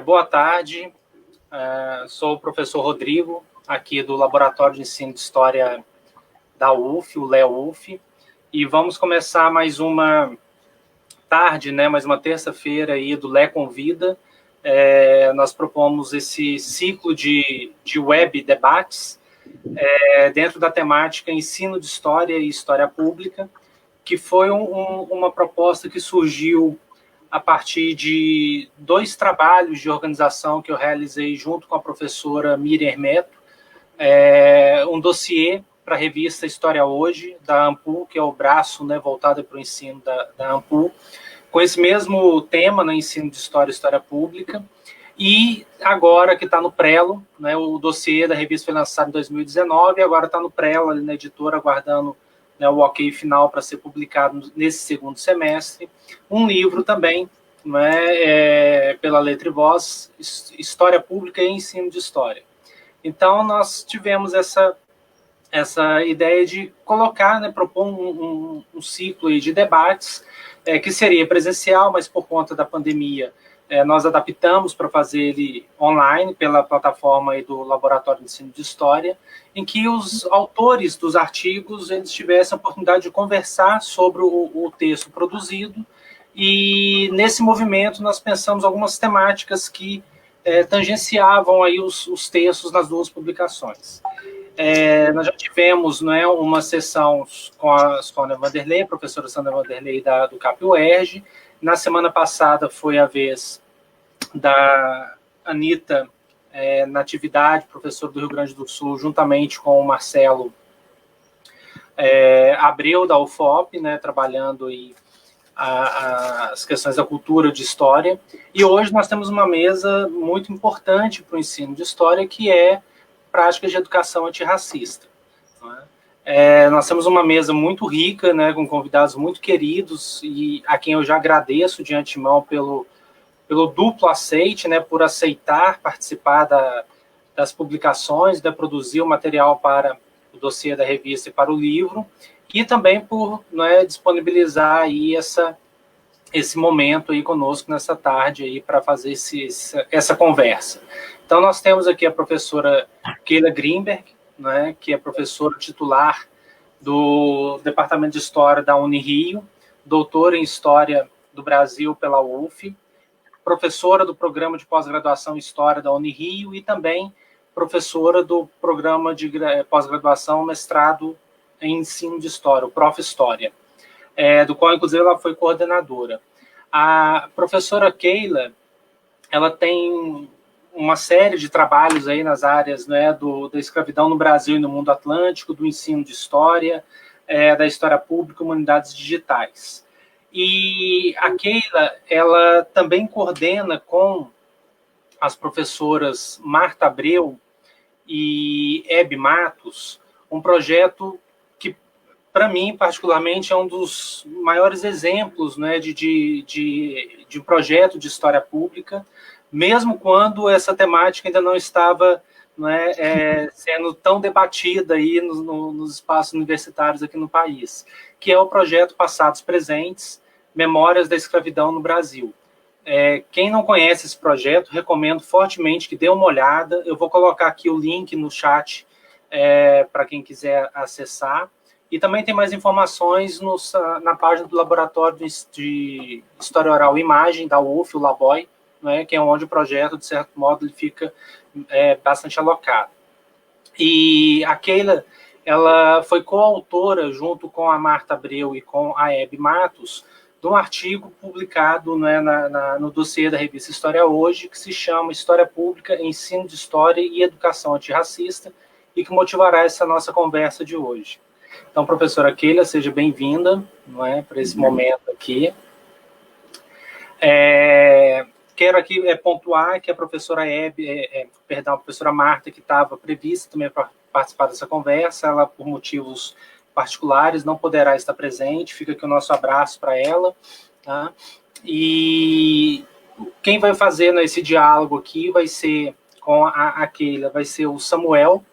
Boa tarde, sou o professor Rodrigo, aqui do Laboratório de Ensino de História da UF, o LEUF, e vamos começar mais uma tarde, né, mais uma terça-feira aí do Lé Convida. Nós propomos esse ciclo de web debates dentro da temática Ensino de História e História Pública, que foi uma proposta que surgiu a partir de 2 trabalhos de organização que eu realizei junto com a professora Miriam Hermeto, um dossiê para a revista História Hoje, da AMPU, que é o braço, né, voltado para o ensino da AMPU, com esse mesmo tema, no ensino de História e História Pública, e agora que está no Prelo, né, o dossiê da revista foi lançado em 2019, e agora está no Prelo, ali na editora, aguardando, né, o ok final para ser publicado nesse segundo semestre. Um livro também, né, pela Letra e Voz, História Pública e Ensino de História. Então, nós tivemos essa ideia de colocar, né, propor um ciclo aí de debates, que seria presencial, mas por conta da pandemia, nós adaptamos para fazer ele online, pela plataforma aí do Laboratório de Ensino de História, em que os autores dos artigos eles tivessem a oportunidade de conversar sobre o texto produzido, e nesse movimento nós pensamos algumas temáticas que tangenciavam aí os textos nas 2 publicações. Nós já tivemos, né, uma sessão com a Sônia Vanderlei, a professora Sônia Vanderlei do CAP-UERJ. Na semana passada foi a vez da Anitta Natividade, professora do Rio Grande do Sul, juntamente com o Marcelo Abreu, da UFOP, né, trabalhando aí as questões da cultura de história. E hoje nós temos uma mesa muito importante para o ensino de história, que é práticas de educação antirracista. Nós temos uma mesa muito rica, né, com convidados muito queridos, e a quem eu já agradeço de antemão pelo duplo aceite, né, por aceitar participar das publicações, de produzir o material para o dossiê da revista e para o livro, e também por, né, disponibilizar aí esse momento aí conosco nessa tarde aí para fazer essa conversa. Então, nós temos aqui a professora Keila Greenberg, né, que é professora titular do Departamento de História da Unirio, doutora em História do Brasil pela UF, professora do Programa de Pós-Graduação em História da Unirio e também professora do Programa de Pós-Graduação Mestrado em Ensino de História, o Prof. História, do qual, inclusive, ela foi coordenadora. A professora Keila, ela tem uma série de trabalhos aí nas áreas, né, da escravidão no Brasil e no mundo atlântico, do ensino de história, da história pública, humanidades digitais. E a Keila, ela também coordena com as professoras Marta Abreu e Hebe Matos um projeto que, para mim, particularmente, é um dos maiores exemplos, né, de um projeto de história pública, mesmo quando essa temática ainda não estava, né, sendo tão debatida aí nos espaços universitários aqui no país, que é o projeto Passados Presentes, Memórias da Escravidão no Brasil. Quem não conhece esse projeto, recomendo fortemente que dê uma olhada. Eu vou colocar aqui o link no chat para quem quiser acessar. E também tem mais informações na página do Laboratório de História Oral e Imagem, da UF, o LABOI, né, que é onde o projeto, de certo modo, ele fica bastante alocado. E a Keila, ela foi coautora, junto com a Marta Abreu e com a Hebe Matos, de um artigo publicado, né, no dossiê da revista História Hoje, que se chama História Pública, Ensino de História e Educação Antirracista, e que motivará essa nossa conversa de hoje. Então, professora Keila, seja bem-vinda, para esse momento aqui. Quero aqui pontuar que a professora a professora Marta, que estava prevista também para participar dessa conversa, ela, por motivos particulares, não poderá estar presente. Fica aqui o nosso abraço para ela. Tá? E quem vai fazer, né, esse diálogo aqui vai ser com a Keila, vai ser o Samuel,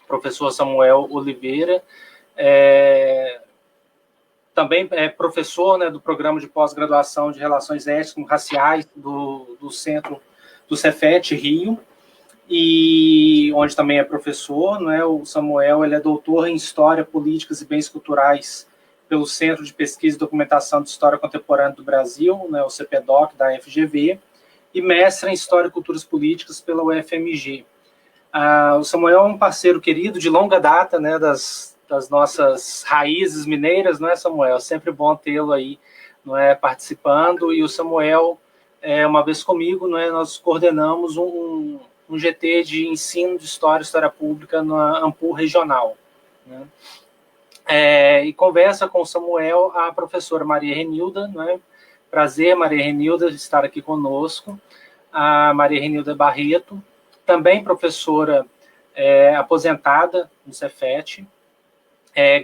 professor Samuel Oliveira, também é professor, né, do programa de pós-graduação de Relações Étnico-Raciais do Centro do Cefet Rio, e onde também é professor, né? O Samuel, ele é doutor em História, Políticas e Bens Culturais pelo Centro de Pesquisa e Documentação de História Contemporânea do Brasil, né? O CPDOC, da FGV, e mestre em História e Culturas Políticas pela UFMG. O Samuel é um parceiro querido de longa data, né? Das nossas raízes mineiras, não é, Samuel? Sempre bom tê-lo aí, não é, participando. E o Samuel, uma vez comigo, não é, nós coordenamos um GT de ensino de História Pública na Ampur Regional, né? E conversa com o Samuel a professora Maria Renilda, né? Prazer, Maria Renilda, estar aqui conosco. A Maria Renilda Barreto, também professora aposentada no Cefet,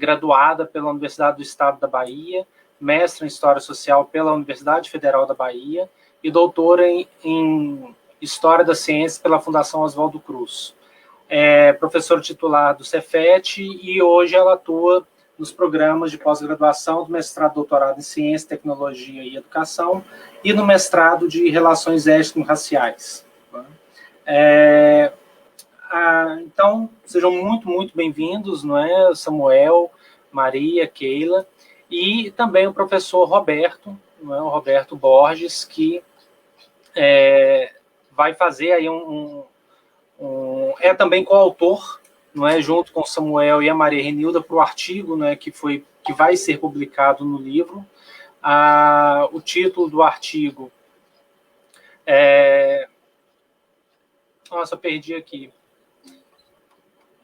graduada pela Universidade do Estado da Bahia, mestre em História Social pela Universidade Federal da Bahia e doutora em História da Ciência pela Fundação Oswaldo Cruz. É professora titular do Cefet e hoje ela atua nos programas de pós-graduação do mestrado e doutorado em Ciência, Tecnologia e Educação e no mestrado de Relações Étnico-Raciais. Então, sejam muito, muito bem-vindos, não é? Samuel, Maria, Keila, e também o professor Roberto, não é? O Roberto Borges, que vai fazer aí é também coautor, não é, junto com o Samuel e a Maria Renilda, para o artigo, não é, que vai ser publicado no livro. O título do artigo Nossa, eu perdi aqui.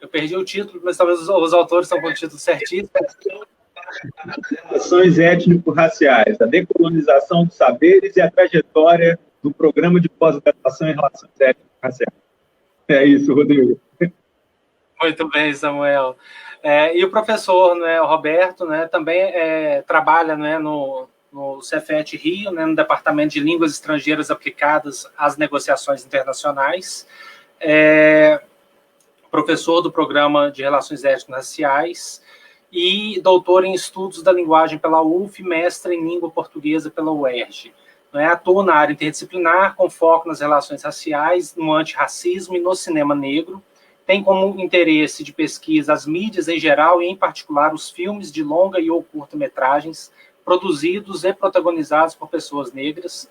Eu perdi o título, mas talvez os autores estão com o título certíssimo. Relações étnico-raciais, a decolonização dos saberes e a trajetória do programa de pós-graduação em relações étnico-raciais. É isso, Rodrigo. Muito bem, Samuel. E o professor, né, o Roberto, né, também trabalha, né, no Cefet Rio, né, no Departamento de Línguas Estrangeiras Aplicadas às Negociações Internacionais, professor do Programa de Relações Étnico-Raciais e doutor em Estudos da Linguagem pela UF, mestre em Língua Portuguesa pela UERJ. Atua na área interdisciplinar, com foco nas relações raciais, no antirracismo e no cinema negro. Tem como interesse de pesquisa as mídias em geral e, em particular, os filmes de longa e ou curta-metragens produzidos e protagonizados por pessoas negras.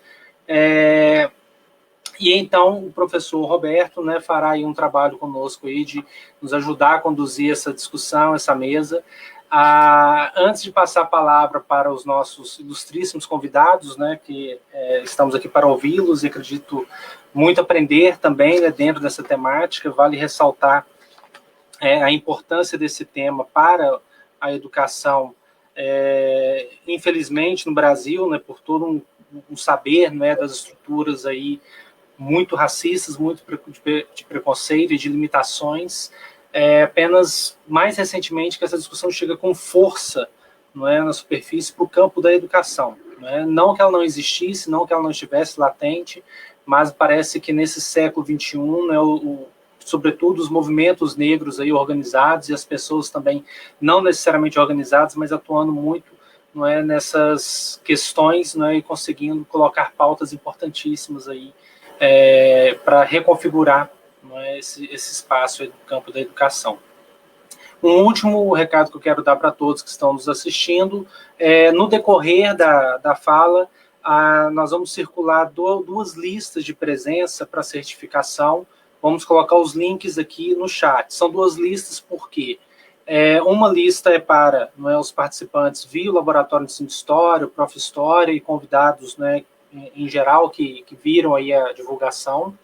E então o professor Roberto, né, fará aí um trabalho conosco aí de nos ajudar a conduzir essa discussão, essa mesa. Antes de passar a palavra para os nossos ilustríssimos convidados, né, que estamos aqui para ouvi-los e acredito muito aprender também, né, dentro dessa temática, vale ressaltar a importância desse tema para a educação, infelizmente no Brasil, né, por todo um saber, né, das estruturas aí muito racistas, muito de preconceito e de limitações. Apenas mais recentemente que essa discussão chega com força, não é, na superfície para o campo da educação. Não que ela não existisse, não que ela não estivesse latente, mas parece que nesse século XXI, né, sobretudo os movimentos negros aí organizados e as pessoas também não necessariamente organizadas, mas atuando muito, não é, nessas questões, não é, e conseguindo colocar pautas importantíssimas aí para reconfigurar, não é, esse espaço do campo da educação. Um último recado que eu quero dar para todos que estão nos assistindo, no decorrer da fala, nós vamos circular duas listas de presença para certificação. Vamos colocar os links aqui no chat. São duas listas porque uma lista é para, não é, os participantes via o Laboratório de Ensino de História, o Prof. História e convidados, né, em geral que viram aí a divulgação.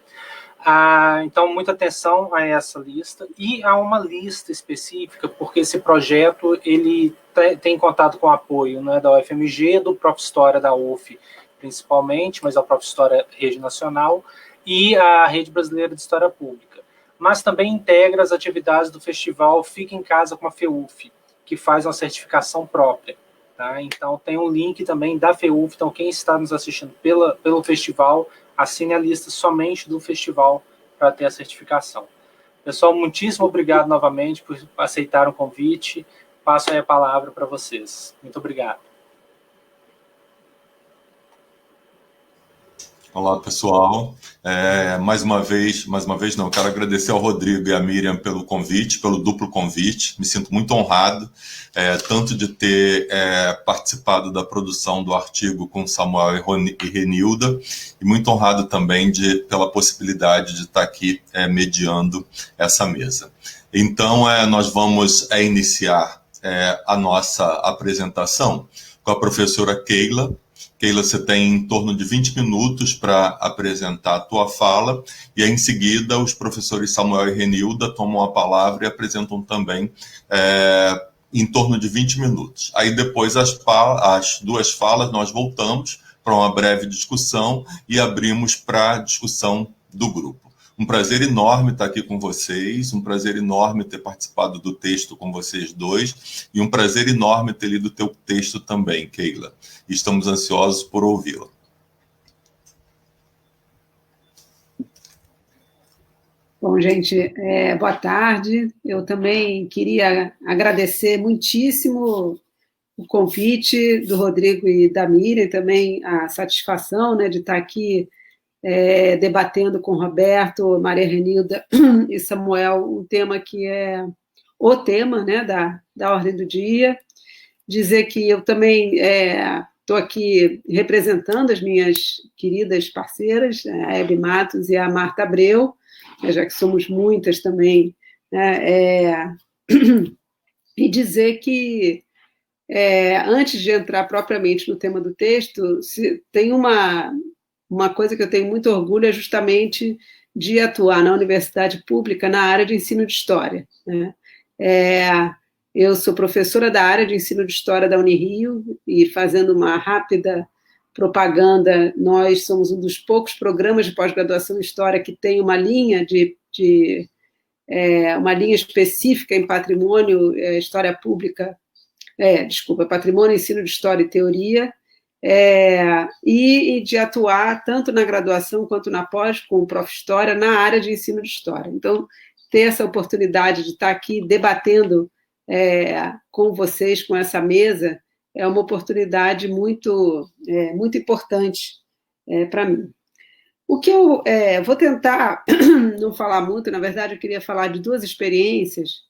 Então, muita atenção a essa lista. E há uma lista específica, porque esse projeto ele tem contato com o apoio, né, da UFMG, do Prof. História da UF, principalmente, mas é o Prof. História Rede Nacional, e a Rede Brasileira de História Pública. Mas também integra as atividades do festival Fica em Casa com a FEUF, que faz uma certificação própria. Tá? Então, tem um link também da FEUF. Então, quem está nos assistindo pelo festival, assine a lista somente do festival para ter a certificação. Pessoal, muitíssimo obrigado novamente por aceitar o convite. Passo aí a palavra para vocês. Muito obrigado. Olá, pessoal. Mais uma vez não, quero agradecer ao Rodrigo e à Miriam pelo convite, pelo duplo convite. Me sinto muito honrado, tanto de ter participado da produção do artigo com Samuel e Renilda, e muito honrado também pela possibilidade de estar aqui mediando essa mesa. Então, nós vamos iniciar a nossa apresentação com a professora Keila. Keila, você tem em torno de 20 minutos para apresentar a tua fala, e aí, em seguida, os professores Samuel e Renilda tomam a palavra e apresentam também em torno de 20 minutos. Aí, depois, as duas falas, nós voltamos para uma breve discussão e abrimos para a discussão do grupo. Um prazer enorme estar aqui com vocês, um prazer enorme ter participado do texto com vocês dois, e um prazer enorme ter lido o teu texto também, Keila. Estamos ansiosos por ouvi-la. Bom, gente, boa tarde. Eu também queria agradecer muitíssimo o convite do Rodrigo e da Miriam, e também a satisfação, né, de estar aqui debatendo com Roberto, Maria Renilda e Samuel um tema que é o tema, né, da ordem do dia. Dizer que eu também estou aqui representando as minhas queridas parceiras, a Hebe Matos e a Marta Abreu, já que somos muitas também, né, e dizer que, antes de entrar propriamente no tema do texto, tem uma coisa que eu tenho muito orgulho, é justamente de atuar na universidade pública na área de ensino de história, né? Eu sou professora da área de ensino de história da Unirio, e fazendo uma rápida propaganda, nós somos um dos poucos programas de pós-graduação em história que tem uma linha uma linha específica em patrimônio, história pública, patrimônio, ensino de história e teoria, e de atuar tanto na graduação quanto na pós, com o Prof. História, na área de ensino de história. Então, ter essa oportunidade de estar aqui debatendo com vocês, com essa mesa, é uma oportunidade muito importante para mim. O que eu vou tentar não falar muito, na verdade, eu queria falar de duas experiências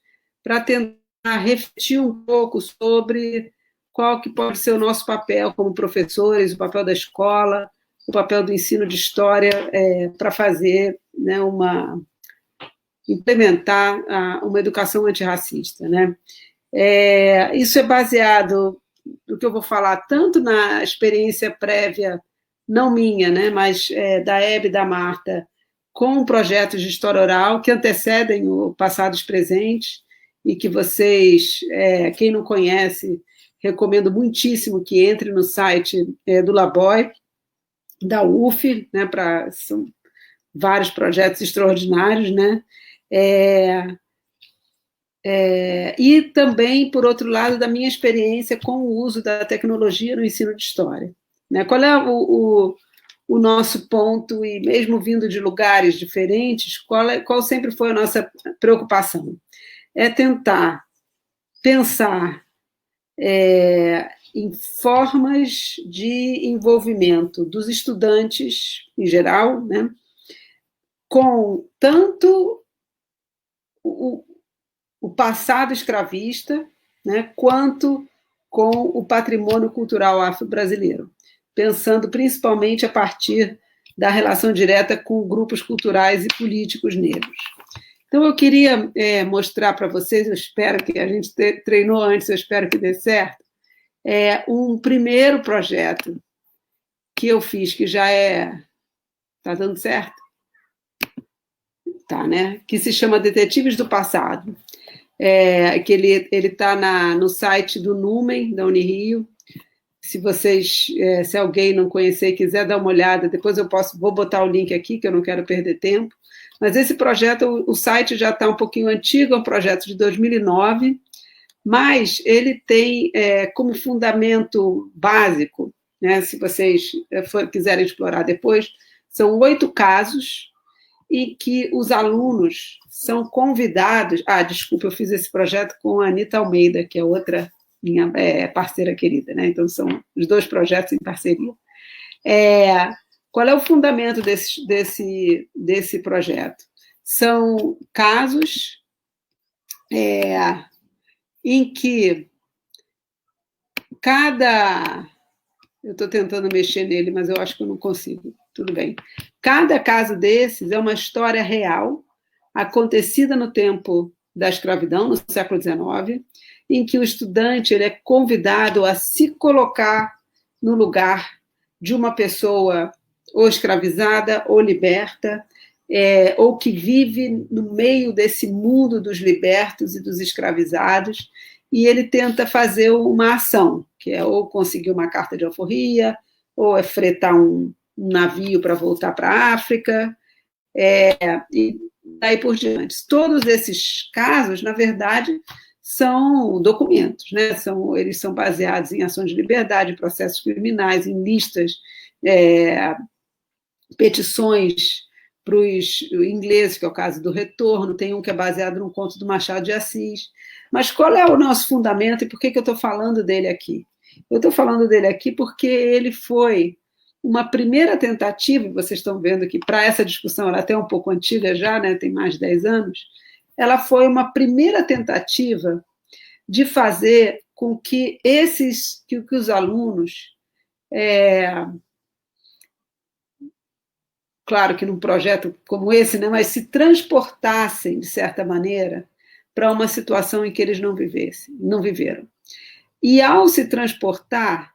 para tentar refletir um pouco sobre qual que pode ser o nosso papel como professores, o papel da escola, o papel do ensino de história para fazer, né, implementar uma educação antirracista, né? Isso é baseado no que eu vou falar tanto na experiência prévia, não minha, né, mas da Hebe e da Marta, com projetos de história oral que antecedem o Passados Presentes, e que vocês, quem não conhece, recomendo muitíssimo que entre no site do Laboy, da UF, né, são vários projetos extraordinários, né? E também, por outro lado, da minha experiência com o uso da tecnologia no ensino de história, né? Qual é o nosso ponto, e mesmo vindo de lugares diferentes, qual sempre foi a nossa preocupação? É tentar pensar em formas de envolvimento dos estudantes, em geral, né, com tanto o passado escravista, né, quanto com o patrimônio cultural afro-brasileiro, pensando principalmente a partir da relação direta com grupos culturais e políticos negros. Então, eu queria mostrar para vocês, eu espero que a gente treinou antes, eu espero que dê certo, um primeiro projeto que eu fiz, que já está dando certo? Tá, né? Que se chama Detetives do Passado, que ele está no site do Numen, da Unirio. Se alguém não conhecer e quiser dar uma olhada, depois vou botar o link aqui, que eu não quero perder tempo. Mas esse projeto, o site já está um pouquinho antigo, é um projeto de 2009, mas ele tem como fundamento básico, né, se vocês quiserem explorar depois, são 8 casos em que os alunos são convidados... desculpa, eu fiz esse projeto com a Anita Almeida, que é outra minha parceira querida, né? Então, são os 2 projetos em parceria. Qual é o fundamento desse projeto? São casos em que eu estou tentando mexer nele, mas eu acho que eu não consigo. Tudo bem. Cada caso desses é uma história real, acontecida no tempo da escravidão, no século XIX, em que o estudante ele é convidado a se colocar no lugar de uma pessoa ou escravizada ou liberta, ou que vive no meio desse mundo dos libertos e dos escravizados, e ele tenta fazer uma ação, que é ou conseguir uma carta de alforria, ou é fretar um navio para voltar para a África, e daí por diante. Todos esses casos, na verdade, são documentos, né? Eles são baseados em ações de liberdade, processos criminais, em listas, petições para os ingleses, que é o caso do retorno, tem um que é baseado num conto do Machado de Assis. Mas qual é o nosso fundamento e por que eu estou falando dele aqui? Eu estou falando dele aqui porque ele foi uma primeira tentativa, e vocês estão vendo que para essa discussão ela é até um pouco antiga já, né, tem mais de 10 anos, ela foi uma primeira tentativa de fazer com que os alunos, claro que num projeto como esse, né, mas se transportassem, de certa maneira, para uma situação em que eles não viveram. E, ao se transportar,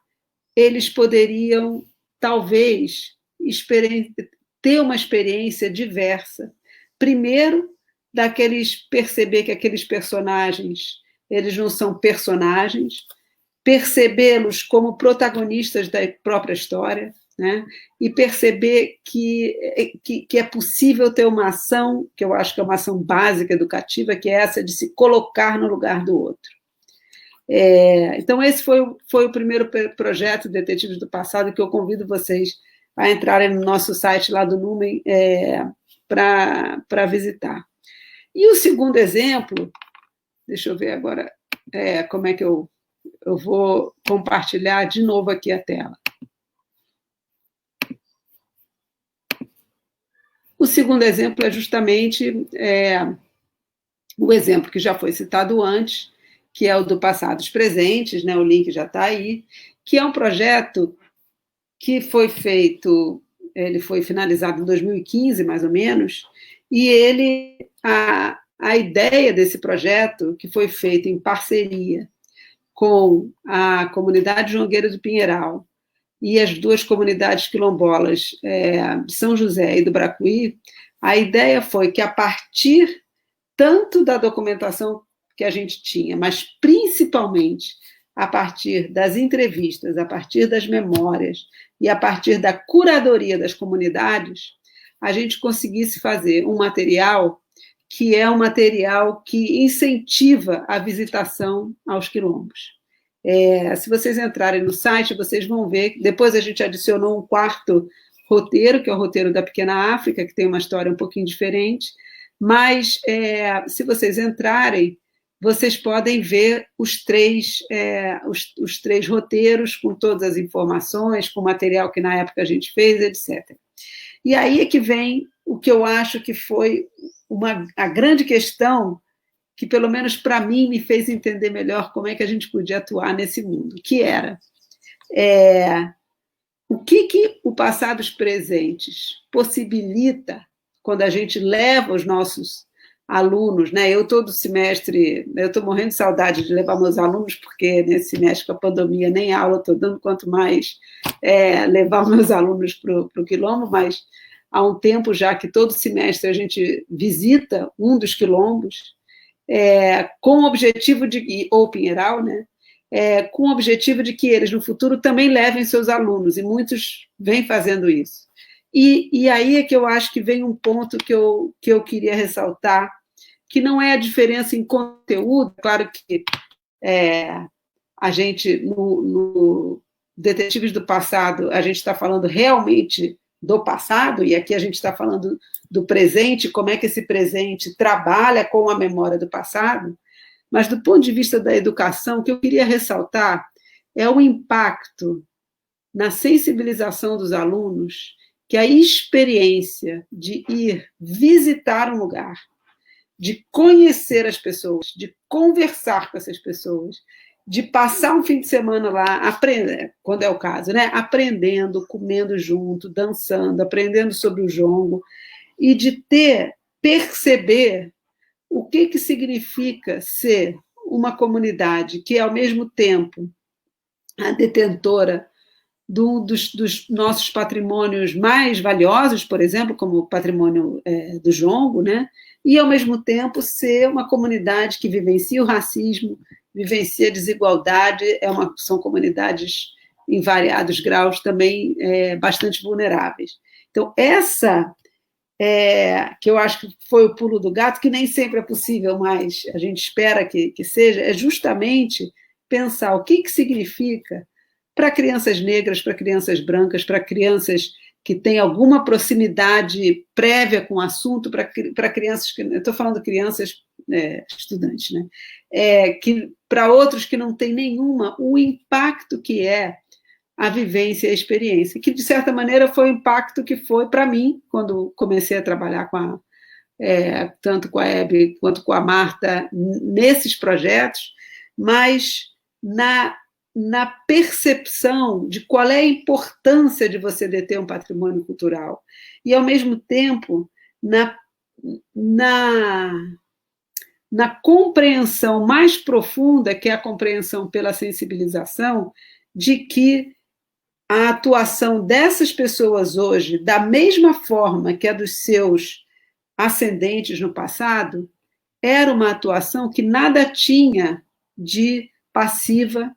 eles poderiam, talvez, ter uma experiência diversa. Primeiro, perceber que aqueles personagens, eles não são personagens, percebê-los como protagonistas da própria história, né? E perceber que é possível ter uma ação, que eu acho que é uma ação básica educativa, que é essa de se colocar no lugar do outro. Então, esse foi o primeiro projeto Detetives do Passado, que eu convido vocês a entrarem no nosso site lá do Numen para visitar. E o segundo exemplo, deixa eu ver agora como é que eu vou compartilhar de novo aqui a tela. O segundo exemplo é justamente o exemplo que já foi citado antes, que é o do Passados Presentes, né? O link já está aí, que é um projeto que foi feito, ele foi finalizado em 2015, mais ou menos, e a ideia desse projeto, que foi feito em parceria com a comunidade Joangueira do Pinheiral e as duas comunidades quilombolas de São José e do Bracuí, a ideia foi que, a partir tanto da documentação que a gente tinha, mas principalmente a partir das entrevistas, a partir das memórias e a partir da curadoria das comunidades, a gente conseguisse fazer um material que é um material que incentiva a visitação aos quilombos. Se vocês entrarem no site, vocês vão ver que depois a gente adicionou um quarto roteiro, que é o roteiro da Pequena África, que tem uma história um pouquinho diferente, mas se vocês entrarem, vocês podem ver os três roteiros com todas as informações, com o material que na época a gente fez, etc. E aí é que vem o que eu acho que foi a grande questão que, pelo menos para mim, me fez entender melhor como é que a gente podia atuar nesse mundo, que era o que o Passados Presentes possibilita quando a gente leva os nossos alunos, né? Eu todo semestre, eu estou morrendo de saudade de levar meus alunos, porque nesse semestre com a pandemia nem aula estou dando, quanto mais levar meus alunos para o quilombo, mas há um tempo já que todo semestre a gente visita um dos quilombos, com o objetivo ou Pinheiral, né? Com o objetivo de que eles, no futuro, também levem seus alunos, e muitos vêm fazendo isso. E aí é que eu acho que vem um ponto que eu queria ressaltar, que não é a diferença em conteúdo. Claro que a gente, no Detetives do Passado, a gente está falando realmente do passado, e aqui a gente está falando do presente, como é que esse presente trabalha com a memória do passado, mas do ponto de vista da educação, o que eu queria ressaltar é o impacto na sensibilização dos alunos que a experiência de ir visitar um lugar, de conhecer as pessoas, de conversar com essas pessoas, de passar um fim de semana lá, aprender, quando é o caso, né? Aprendendo, comendo junto, dançando, aprendendo sobre o jongo, e de perceber o que significa ser uma comunidade que, ao mesmo tempo, a detentora dos nossos patrimônios mais valiosos, por exemplo, como o patrimônio do jongo, né? E, ao mesmo tempo, ser uma comunidade que vivencia o racismo, vivencia a desigualdade, são comunidades em variados graus também bastante vulneráveis. Então, essa, que eu acho que foi o pulo do gato, que nem sempre é possível, mas a gente espera que seja, é justamente pensar o que significa para crianças negras, para crianças brancas, para crianças que têm alguma proximidade prévia com o assunto, para crianças que... Eu estou falando crianças estudantes, né? Que para outros que não têm nenhuma, o impacto que é a vivência e a experiência, que, de certa maneira, foi o impacto que foi para mim, quando comecei a trabalhar tanto com a Hebe quanto com a Marta, nesses projetos, mas na percepção de qual é a importância de você deter um patrimônio cultural e, ao mesmo tempo, na compreensão mais profunda, que é a compreensão pela sensibilização, de que a atuação dessas pessoas hoje, da mesma forma que a dos seus ascendentes no passado, era uma atuação que nada tinha de passiva,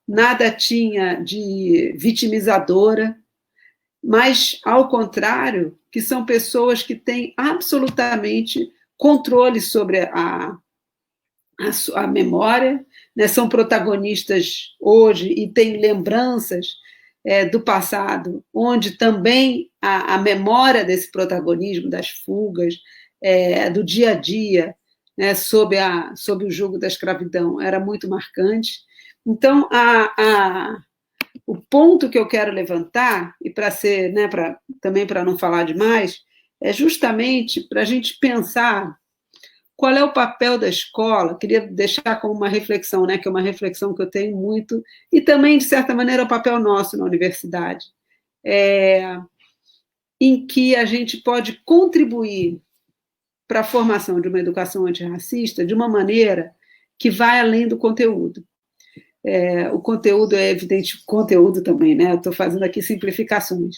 nada tinha de vitimizadora, mas, ao contrário, que são pessoas que têm absolutamente controle sobre a memória, né? São protagonistas hoje e têm lembranças do passado, onde também a memória desse protagonismo, das fugas, do dia a dia, né, sob o jugo da escravidão, era muito marcante. Então, o ponto que eu quero levantar, e também para não falar demais, é justamente para a gente pensar qual é o papel da escola. Queria deixar como uma reflexão, né, que é uma reflexão que eu tenho muito, e também, de certa maneira, o papel nosso na universidade, em que a gente pode contribuir para a formação de uma educação antirracista de uma maneira que vai além do conteúdo. O conteúdo é evidente, conteúdo também, né? Eu estou fazendo aqui simplificações.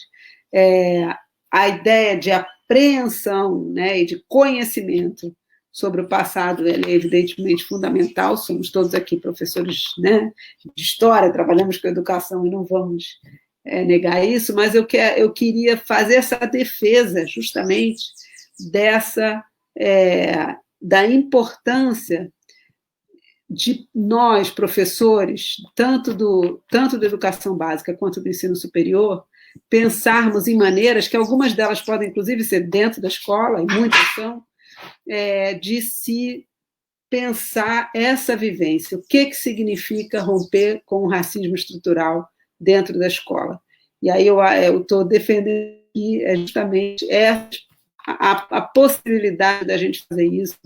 A ideia de apreensão, né, e de conhecimento sobre o passado é evidentemente fundamental. Somos todos aqui professores, né, de história, trabalhamos com educação e não vamos negar isso, mas eu queria fazer essa defesa justamente da importância de nós, professores, tanto da educação básica quanto do ensino superior, pensarmos em maneiras, que algumas delas podem, inclusive, ser dentro da escola, e muitas são, de se pensar essa vivência. O que significa romper com o racismo estrutural dentro da escola? E aí eu estou defendendo que justamente a possibilidade da gente fazer isso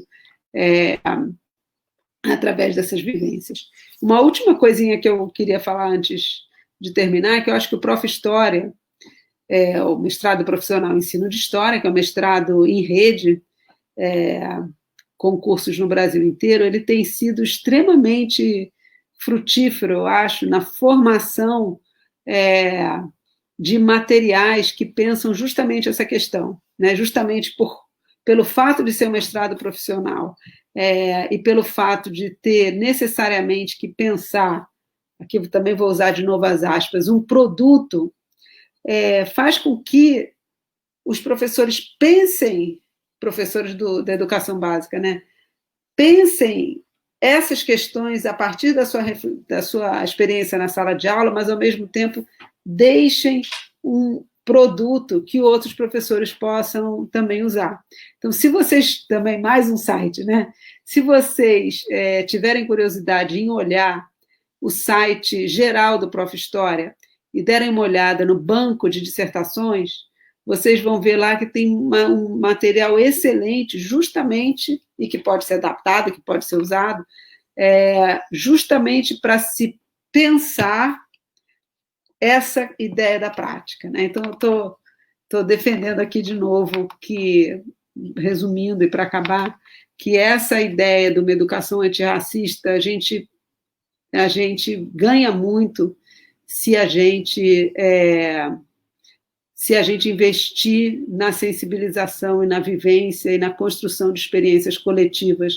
através dessas vivências. Uma última coisinha que eu queria falar antes de terminar, é que eu acho que o Prof. História, o mestrado profissional em ensino de História, que é um mestrado em rede, com cursos no Brasil inteiro, ele tem sido extremamente frutífero, eu acho, na formação de materiais que pensam justamente essa questão, né? Justamente pelo fato de ser um mestrado profissional e pelo fato de ter necessariamente que pensar, aqui eu também vou usar de novo as aspas, um produto, faz com que os professores pensem, professores da educação básica, né, pensem essas questões a partir da sua experiência na sala de aula, mas, ao mesmo tempo, deixem um produto que outros professores possam também usar. Então, se vocês, também mais um site, né? Se vocês tiverem curiosidade em olhar o site geral do Prof. História e derem uma olhada no banco de dissertações, vocês vão ver lá que tem um material excelente, justamente, e que pode ser adaptado, que pode ser usado, justamente para se pensar essa ideia da prática, né? Então, eu estou defendendo aqui de novo que, resumindo e para acabar, que essa ideia de uma educação antirracista, a gente ganha muito se a gente investir na sensibilização e na vivência e na construção de experiências coletivas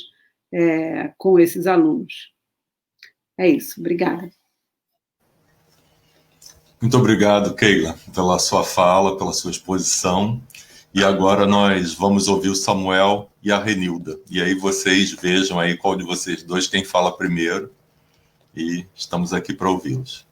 com esses alunos. É isso, obrigada. Muito obrigado, Keila, pela sua fala, pela sua exposição. E agora nós vamos ouvir o Samuel e a Renilda. E aí vocês vejam aí qual de vocês dois quem fala primeiro. E estamos aqui para ouvi-los.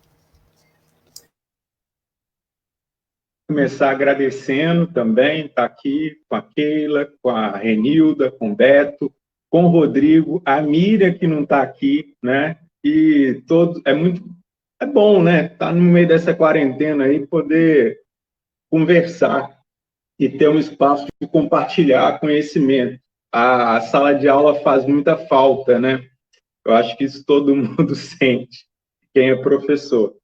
Começar agradecendo também, estar aqui com a Keila, com a Renilda, com o Beto, com o Rodrigo, a Miriam, que não está aqui, né? E todos, é bom, né? Estar no meio dessa quarentena aí, poder conversar e ter um espaço de compartilhar conhecimento. A sala de aula faz muita falta, né? Eu acho que isso todo mundo sente, quem é professor.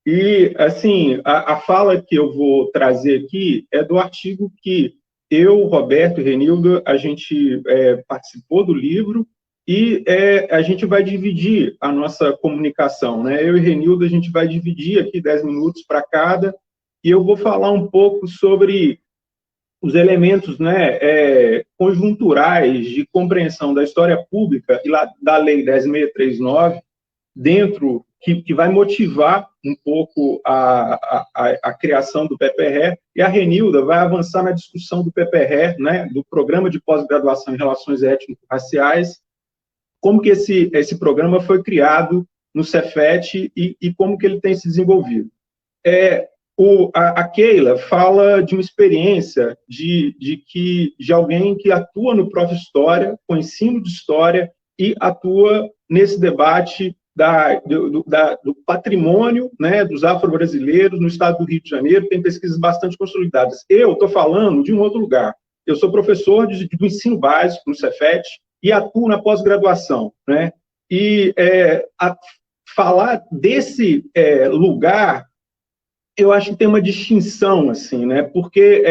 E, assim, a fala que eu vou trazer aqui é do artigo que eu, Roberto e Renilda, a gente participou do livro e a gente vai dividir a nossa comunicação, né? Eu e Renilda, a gente vai dividir aqui 10 minutos para cada, e eu vou falar um pouco sobre os elementos, né, conjunturais de compreensão da história pública e da Lei 10.639, dentro, que vai motivar um pouco a criação do PPR, e a Renilda vai avançar na discussão do PPR, né, do Programa de Pós-Graduação em Relações Étnico-Raciais, como que esse programa foi criado no Cefet e como que ele tem se desenvolvido. A Keila fala de uma experiência de alguém que atua no Prof. História, com ensino de História, e atua nesse debate do patrimônio, né, dos afro-brasileiros no estado do Rio de Janeiro. Tem pesquisas bastante consolidadas. Eu estou falando de um outro lugar. Eu sou professor do ensino básico no Cefet e atuo na pós-graduação, né? E falar desse lugar, eu acho que tem uma distinção, assim, né? Porque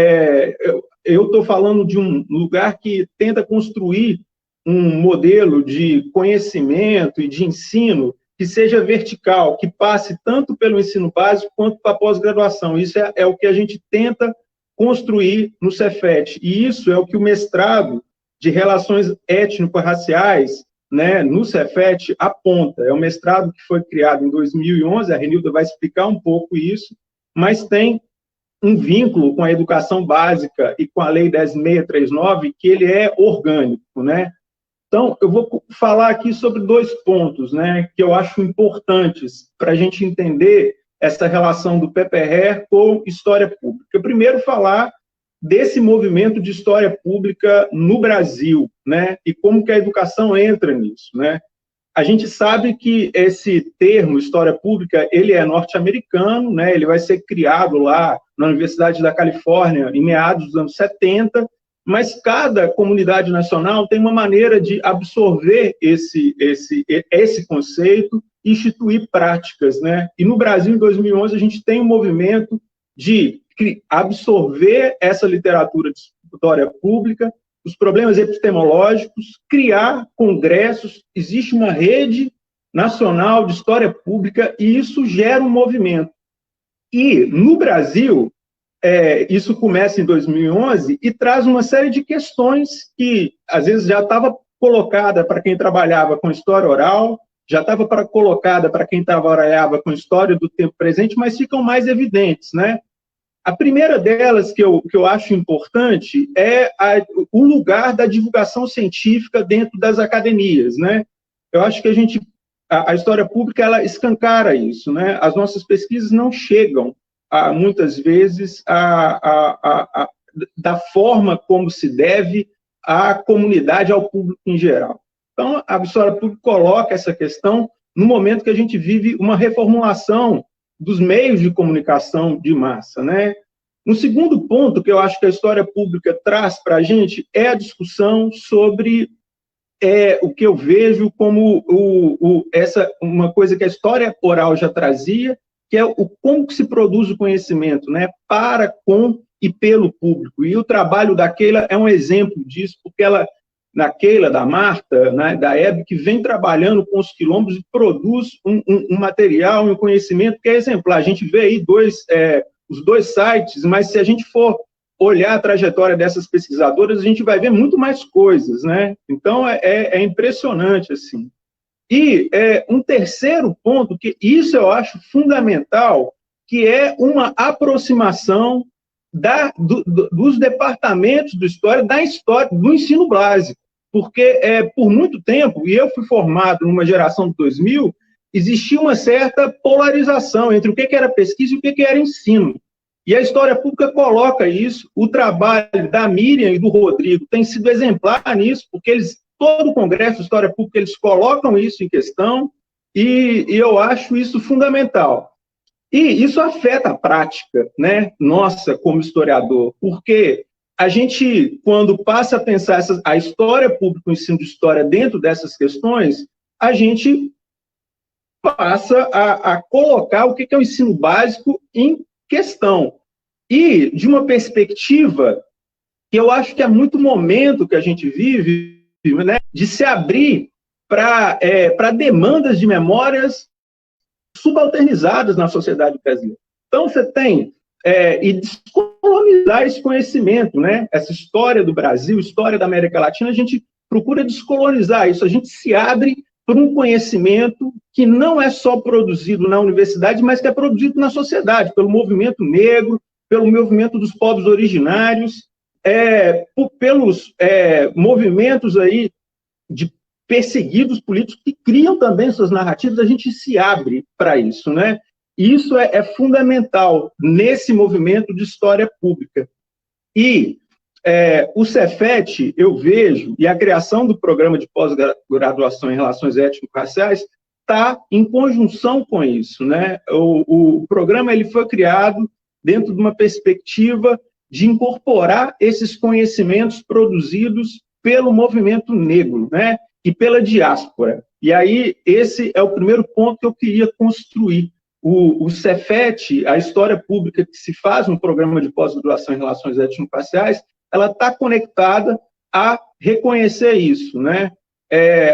eu estou falando de um lugar que tenta construir um modelo de conhecimento e de ensino que seja vertical, que passe tanto pelo ensino básico quanto para a pós-graduação. Isso é o que a gente tenta construir no Cefet. E isso é o que o mestrado de Relações Étnico-Raciais, né, no Cefet aponta. É um mestrado que foi criado em 2011, a Renilda vai explicar um pouco isso, mas tem um vínculo com a educação básica e com a Lei 10.639, que ele é orgânico, né? Então, eu vou falar aqui sobre 2 pontos, né, que eu acho importantes para a gente entender essa relação do PPR com história pública. Primeiro, falar desse movimento de história pública no Brasil, né, e como que a educação entra nisso, né? A gente sabe que esse termo, história pública, ele é norte-americano, né? Ele vai ser criado lá na Universidade da Califórnia em meados dos anos 70, mas cada comunidade nacional tem uma maneira de absorver esse conceito e instituir práticas, né? E no Brasil, em 2011, a gente tem um movimento de absorver essa literatura de história pública, os problemas epistemológicos, criar congressos. Existe uma rede nacional de história pública e isso gera um movimento. E, no Brasil, isso começa em 2011 e traz uma série de questões que, às vezes, já estava colocada para quem trabalhava com história oral, já estava colocada para quem trabalhava com história do tempo presente, mas ficam mais evidentes, né? A primeira delas, que eu acho importante, é o lugar da divulgação científica dentro das academias, né? Eu acho que a história pública, ela escancara isso, né? As nossas pesquisas não chegam, muitas vezes, da forma como se deve à comunidade, ao público em geral. Então, a história pública coloca essa questão no momento que a gente vive uma reformulação dos meios de comunicação de massa, né? Um segundo ponto que eu acho que a história pública traz para a gente é a discussão sobre o que eu vejo como uma coisa que a história oral já trazia, que é como que se produz o conhecimento, né, para, com e pelo público. E o trabalho da Keila é um exemplo disso, porque ela, da Keila, da Marta, né, da Hebe, que vem trabalhando com os quilombos e produz um material, um conhecimento que é exemplar. A gente vê aí os dois sites, mas se a gente for olhar a trajetória dessas pesquisadoras, a gente vai ver muito mais coisas, né? Então, é impressionante, assim. E um terceiro ponto, que isso eu acho fundamental, que é uma aproximação dos departamentos de história, do ensino básico. Porque, por muito tempo, e eu fui formado numa geração de 2000, existia uma certa polarização entre o que era pesquisa e o que era ensino. E a história pública coloca isso. O trabalho da Miriam e do Rodrigo tem sido exemplar nisso, porque todo o Congresso de História Pública, eles colocam isso em questão, e eu acho isso fundamental. E isso afeta a prática, né, nossa, como historiador, porque a gente, quando passa a pensar a história pública, o ensino de história dentro dessas questões, a gente passa a colocar o que é o ensino básico em questão. E de uma perspectiva que eu acho que é muito momento que a gente vive, né, de se abrir para demandas de memórias subalternizadas na sociedade brasileira. Então, você tem e descolonizar esse conhecimento, né? Essa história do Brasil, história da América Latina, a gente procura descolonizar isso, a gente se abre para um conhecimento que não é só produzido na universidade, mas que é produzido na sociedade, pelo movimento negro, pelo movimento dos povos originários, pelos movimentos aí de perseguidos políticos que criam também suas narrativas, a gente se abre para isso, né? E isso é fundamental nesse movimento de história pública. E o Cefet, eu vejo, e a criação do programa de pós-graduação em relações étnico-raciais está em conjunção com isso, né? O programa ele foi criado dentro de uma perspectiva de incorporar esses conhecimentos produzidos pelo movimento negro, né? E pela diáspora. E aí, esse é o primeiro ponto que eu queria construir. O Cefet, a história pública que se faz no programa de pós-graduação em relações étnico-raciais, ela está conectada a reconhecer isso, né?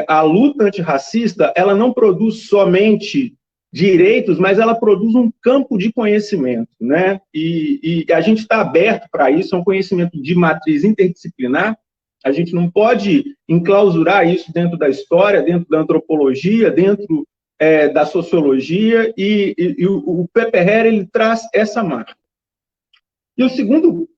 A luta antirracista, ela não produz somente direitos, mas ela produz um campo de conhecimento, né? E a gente está aberto para isso, é um conhecimento de matriz interdisciplinar. A gente não pode enclausurar isso dentro da história, dentro da antropologia, dentro da sociologia, e o PPR ele traz essa marca. E o segundo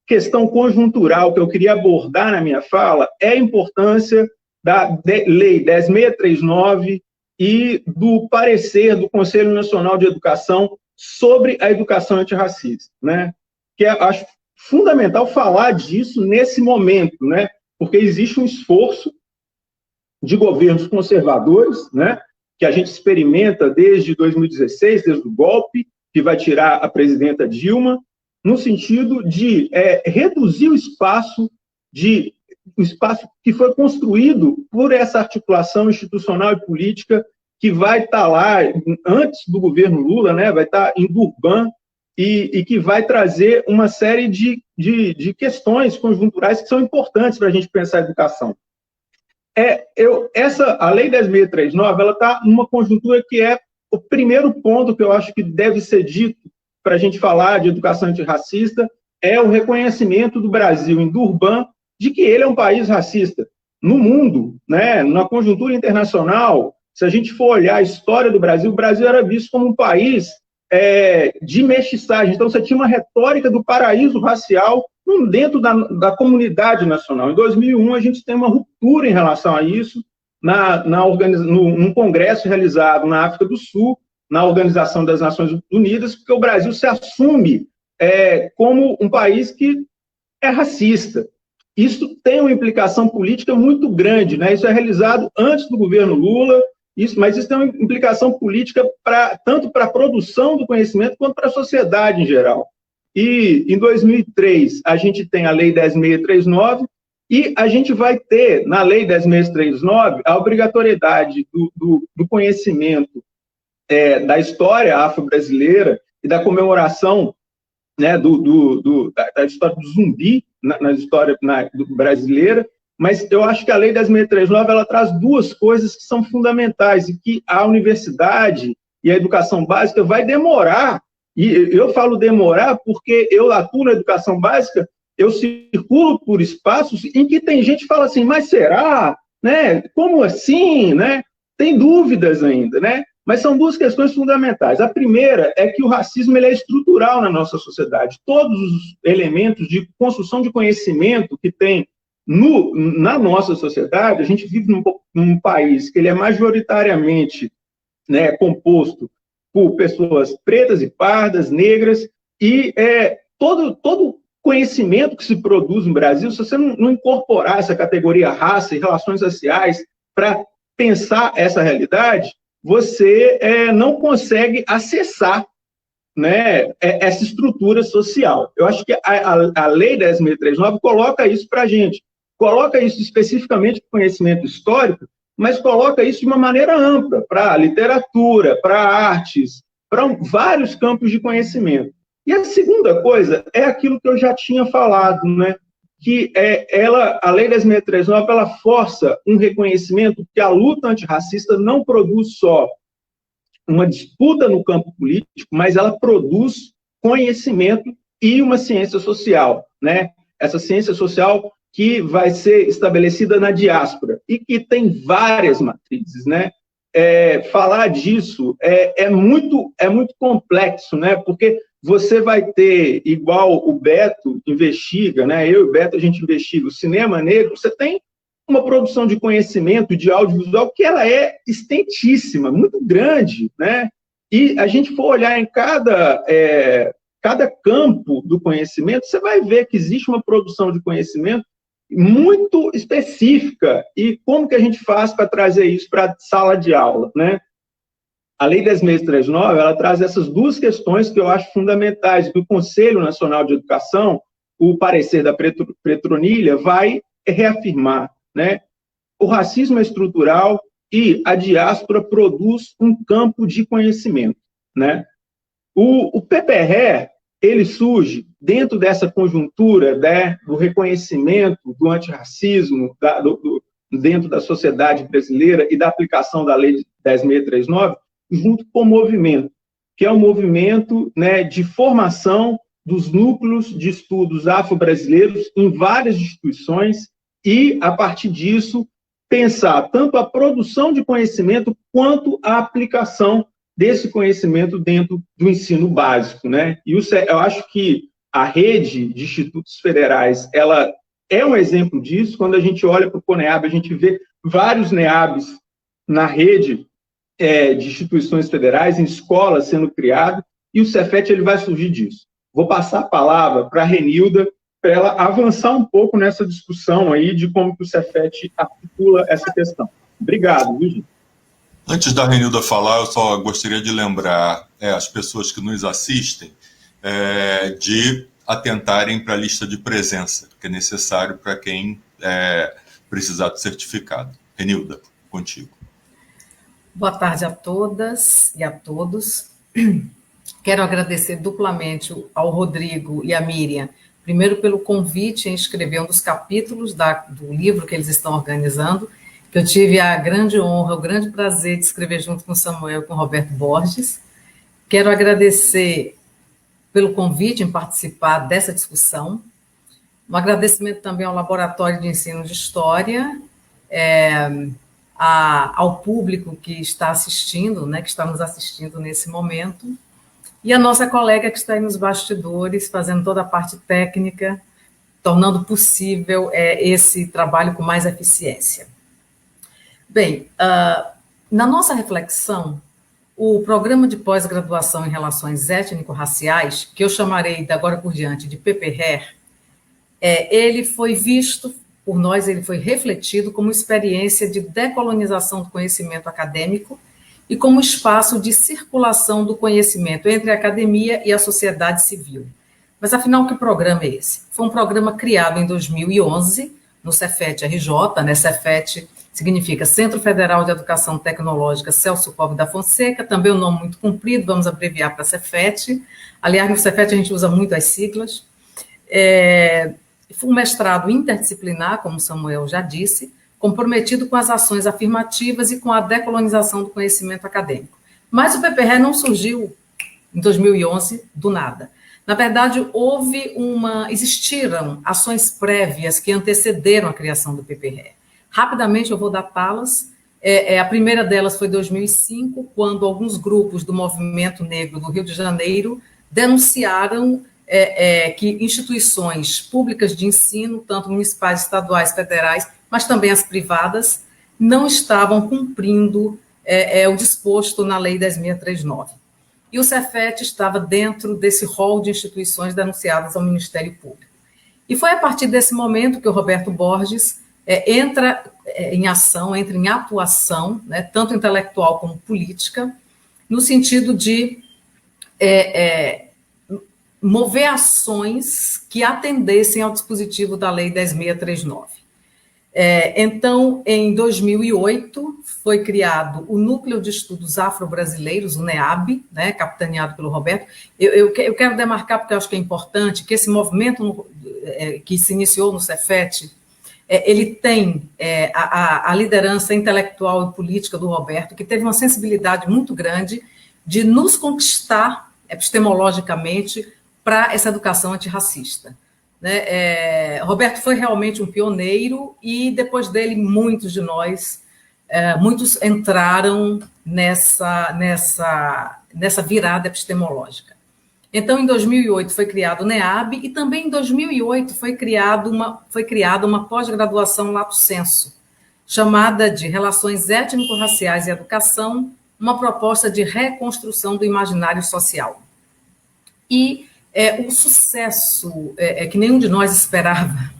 questão conjuntural que eu queria abordar na minha fala é a importância da Lei 10.639 e do parecer do Conselho Nacional de Educação sobre a educação antirracista, né? Que acho fundamental falar disso nesse momento, né? Porque existe um esforço de governos conservadores, né? Que a gente experimenta desde 2016, desde o golpe, que vai tirar a presidenta Dilma, no sentido de reduzir o espaço que foi construído por essa articulação institucional e política que vai estar lá, antes do governo Lula, né? Vai estar em Durban, e que vai trazer uma série de questões conjunturais que são importantes para a gente pensar a educação. A Lei 10.639, ela está numa conjuntura que é o primeiro ponto que eu acho que deve ser dito para a gente falar de educação antirracista, é o reconhecimento do Brasil em Durban de que ele é um país racista. No mundo, né, na conjuntura internacional, se a gente for olhar a história do Brasil, o Brasil era visto como um país de mestiçagem. Então, você tinha uma retórica do paraíso racial dentro da comunidade nacional. Em 2001, a gente tem uma ruptura em relação a isso, num congresso realizado na África do Sul, na Organização das Nações Unidas, porque o Brasil se assume como um país que é racista. Isso tem uma implicação política muito grande, né? Isso é realizado antes do governo Lula, mas isso tem uma implicação política tanto para a produção do conhecimento quanto para a sociedade em geral. E em 2003 a gente tem a Lei 10.639 e a gente vai ter na Lei 10.639 a obrigatoriedade do conhecimento da história afro-brasileira e da comemoração, né, da história do zumbi na história brasileira. Mas eu acho que a Lei 10.639 ela traz duas coisas que são fundamentais e que a universidade e a educação básica vai demorar. E eu falo demorar porque eu atuo na educação básica, eu circulo por espaços em que tem gente que fala assim, mas será? Né? Como assim? Né? Tem dúvidas ainda, né? Mas são duas questões fundamentais. A primeira é que o racismo ele é estrutural na nossa sociedade. Todos os elementos de construção de conhecimento que tem na nossa sociedade, a gente vive num país que ele é majoritariamente, né, composto por pessoas pretas e pardas, negras, e todo conhecimento que se produz no Brasil, se você não incorporar essa categoria raça e relações raciais para pensar essa realidade, você não consegue acessar, né, essa estrutura social. Eu acho que a Lei 10.639 coloca isso para a gente, coloca isso especificamente para o conhecimento histórico, mas coloca isso de uma maneira ampla, para literatura, para artes, para vários campos de conhecimento. E a segunda coisa é aquilo que eu já tinha falado, né? Que a Lei 10.639 ela força um reconhecimento que a luta antirracista não produz só uma disputa no campo político, mas ela produz conhecimento e uma ciência social, né? Essa ciência social que vai ser estabelecida na diáspora e que tem várias matrizes, né? Falar disso é muito complexo, né? Porque você vai ter, igual o Beto investiga, né? Eu e o Beto, a gente investiga o cinema negro, você tem uma produção de conhecimento, de audiovisual, que ela é extensíssima, muito grande, né? E a gente for olhar em cada campo do conhecimento, você vai ver que existe uma produção de conhecimento muito específica. E como que a gente faz para trazer isso para a sala de aula, né? A Lei 10.639, ela traz essas duas questões que eu acho fundamentais, que o Conselho Nacional de Educação, o parecer da Petronilha, vai reafirmar, né? O racismo é estrutural e a diáspora produz um campo de conhecimento, né? O PPR, ele surge dentro dessa conjuntura, né, do reconhecimento do antirracismo dentro da sociedade brasileira e da aplicação da Lei 10.639, junto com o movimento, que é um movimento, né, de formação dos núcleos de estudos afro-brasileiros em várias instituições e, a partir disso, pensar tanto a produção de conhecimento quanto a aplicação desse conhecimento dentro do ensino básico, né? E eu acho que a rede de institutos federais, ela é um exemplo disso. Quando a gente olha para o CONEAB, a gente vê vários NEABs na rede de instituições federais, em escolas sendo criado, e o Cefet ele vai surgir disso. Vou passar a palavra para a Renilda, para ela avançar um pouco nessa discussão aí de como que o Cefet articula essa questão. Obrigado, Luiz. Antes da Renilda falar, eu só gostaria de lembrar as pessoas que nos assistem de atentarem para a lista de presença, que é necessário para quem precisar do certificado. Renilda, contigo. Boa tarde a todas e a todos. Quero agradecer duplamente ao Rodrigo e à Miriam, primeiro pelo convite em escrever um dos capítulos do livro que eles estão organizando, que eu tive a grande honra, o grande prazer de escrever junto com o Samuel e com o Roberto Borges. Quero agradecer pelo convite em participar dessa discussão. Um agradecimento também ao Laboratório de Ensino de História, ao público que está assistindo, né, que está nos assistindo nesse momento, e a nossa colega que está aí nos bastidores, fazendo toda a parte técnica, tornando possível esse trabalho com mais eficiência. Bem, na nossa reflexão, o programa de pós-graduação em Relações Étnico-Raciais, que eu chamarei, de agora por diante, de PPR, ele foi visto por nós, ele foi refletido como experiência de decolonização do conhecimento acadêmico e como espaço de circulação do conhecimento entre a academia e a sociedade civil, Mas, afinal, que programa é esse? Foi um programa criado em 2011, no Cefet-RJ, né? Cefet significa Centro Federal de Educação Tecnológica Celso Covas da Fonseca, também um nome muito comprido, vamos abreviar para Cefet. Aliás, no Cefet a gente usa muito as siglas. Foi um mestrado interdisciplinar, como Samuel já disse, comprometido com as ações afirmativas e com a decolonização do conhecimento acadêmico. Mas o PPRE não surgiu em 2011 do nada. Na verdade, existiram ações prévias que antecederam a criação do PPRE. Rapidamente eu vou datá-las. A primeira delas foi em 2005, quando alguns grupos do movimento negro do Rio de Janeiro denunciaram que instituições públicas de ensino, tanto municipais, estaduais, federais, mas também as privadas, não estavam cumprindo o disposto na Lei 10.639. E o Cefet estava dentro desse rol de instituições denunciadas ao Ministério Público. E foi a partir desse momento que o Roberto Borges entra em ação, entra em atuação, né, tanto intelectual como política, no sentido de mover ações que atendessem ao dispositivo da Lei 10.639. Então, em 2008, foi criado o Núcleo de Estudos Afro-Brasileiros, o NEAB, né, capitaneado pelo Roberto. Eu quero demarcar, porque eu acho que é importante, que esse movimento que se iniciou no Cefet, ele tem a liderança intelectual e política do Roberto, que teve uma sensibilidade muito grande de nos conquistar epistemologicamente para essa educação antirracista. Né? Roberto foi realmente um pioneiro e, depois dele, muitos de nós, muitos entraram nessa virada epistemológica. Então, em 2008 foi criado o NEAB e também em 2008 foi criada uma pós-graduação lato sensu, chamada de Relações Étnico-Raciais e Educação, uma proposta de reconstrução do imaginário social. E o sucesso que nenhum de nós esperava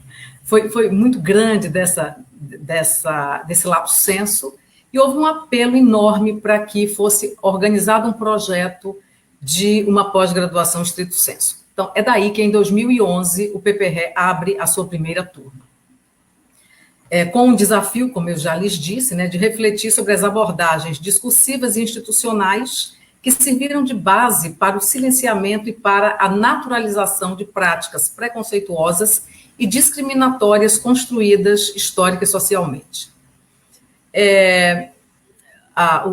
foi muito grande desse lato sensu, e houve um apelo enorme para que fosse organizado um projeto de uma pós-graduação estrito sensu. Então, é daí que, em 2011, o PPRE abre a sua primeira turma. Com um desafio, como eu já lhes disse, né, de refletir sobre as abordagens discursivas e institucionais que serviram de base para o silenciamento e para a naturalização de práticas preconceituosas e discriminatórias construídas histórica e socialmente.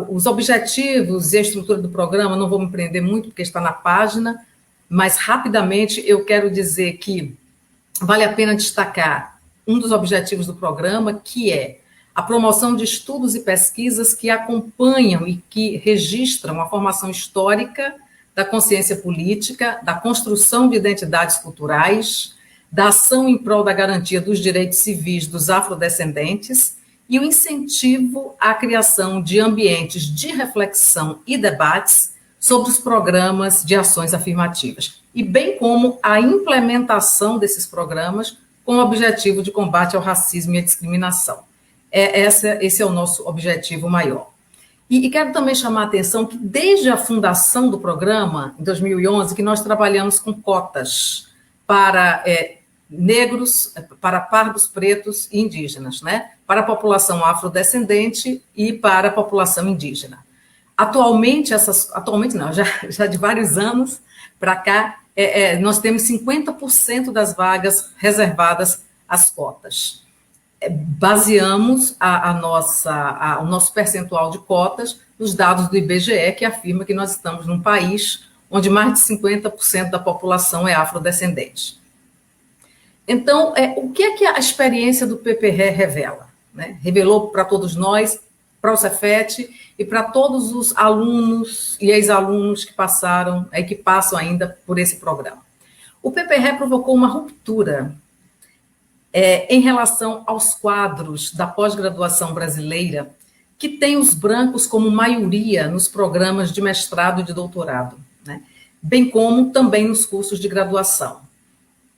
Os objetivos e a estrutura do programa, não vou me prender muito, porque está na página, mas rapidamente eu quero dizer que vale a pena destacar um dos objetivos do programa, que é a promoção de estudos e pesquisas que acompanham e que registram a formação histórica da consciência política, da construção de identidades culturais, da ação em prol da garantia dos direitos civis dos afrodescendentes e o incentivo à criação de ambientes de reflexão e debates sobre os programas de ações afirmativas, e bem como a implementação desses programas com o objetivo de combate ao racismo e à discriminação. Esse é o nosso objetivo maior. E quero também chamar a atenção que, desde a fundação do programa, em 2011, que nós trabalhamos com cotas para negros, para pardos, pretos e indígenas, né? Para a população afrodescendente e para a população indígena. Atualmente não, já de vários anos para cá, nós temos 50% das vagas reservadas às cotas. Baseamos o nosso percentual de cotas nos dados do IBGE, que afirma que nós estamos num país onde mais de 50% da população é afrodescendente. Então, o que é que a experiência do PPRE revela? Né? Revelou para todos nós, para o Cefet e para todos os alunos e ex-alunos que passaram, que passam ainda por esse programa. O PPRE provocou uma ruptura em relação aos quadros da pós-graduação brasileira, que tem os brancos como maioria nos programas de mestrado e de doutorado, né? Bem como também nos cursos de graduação.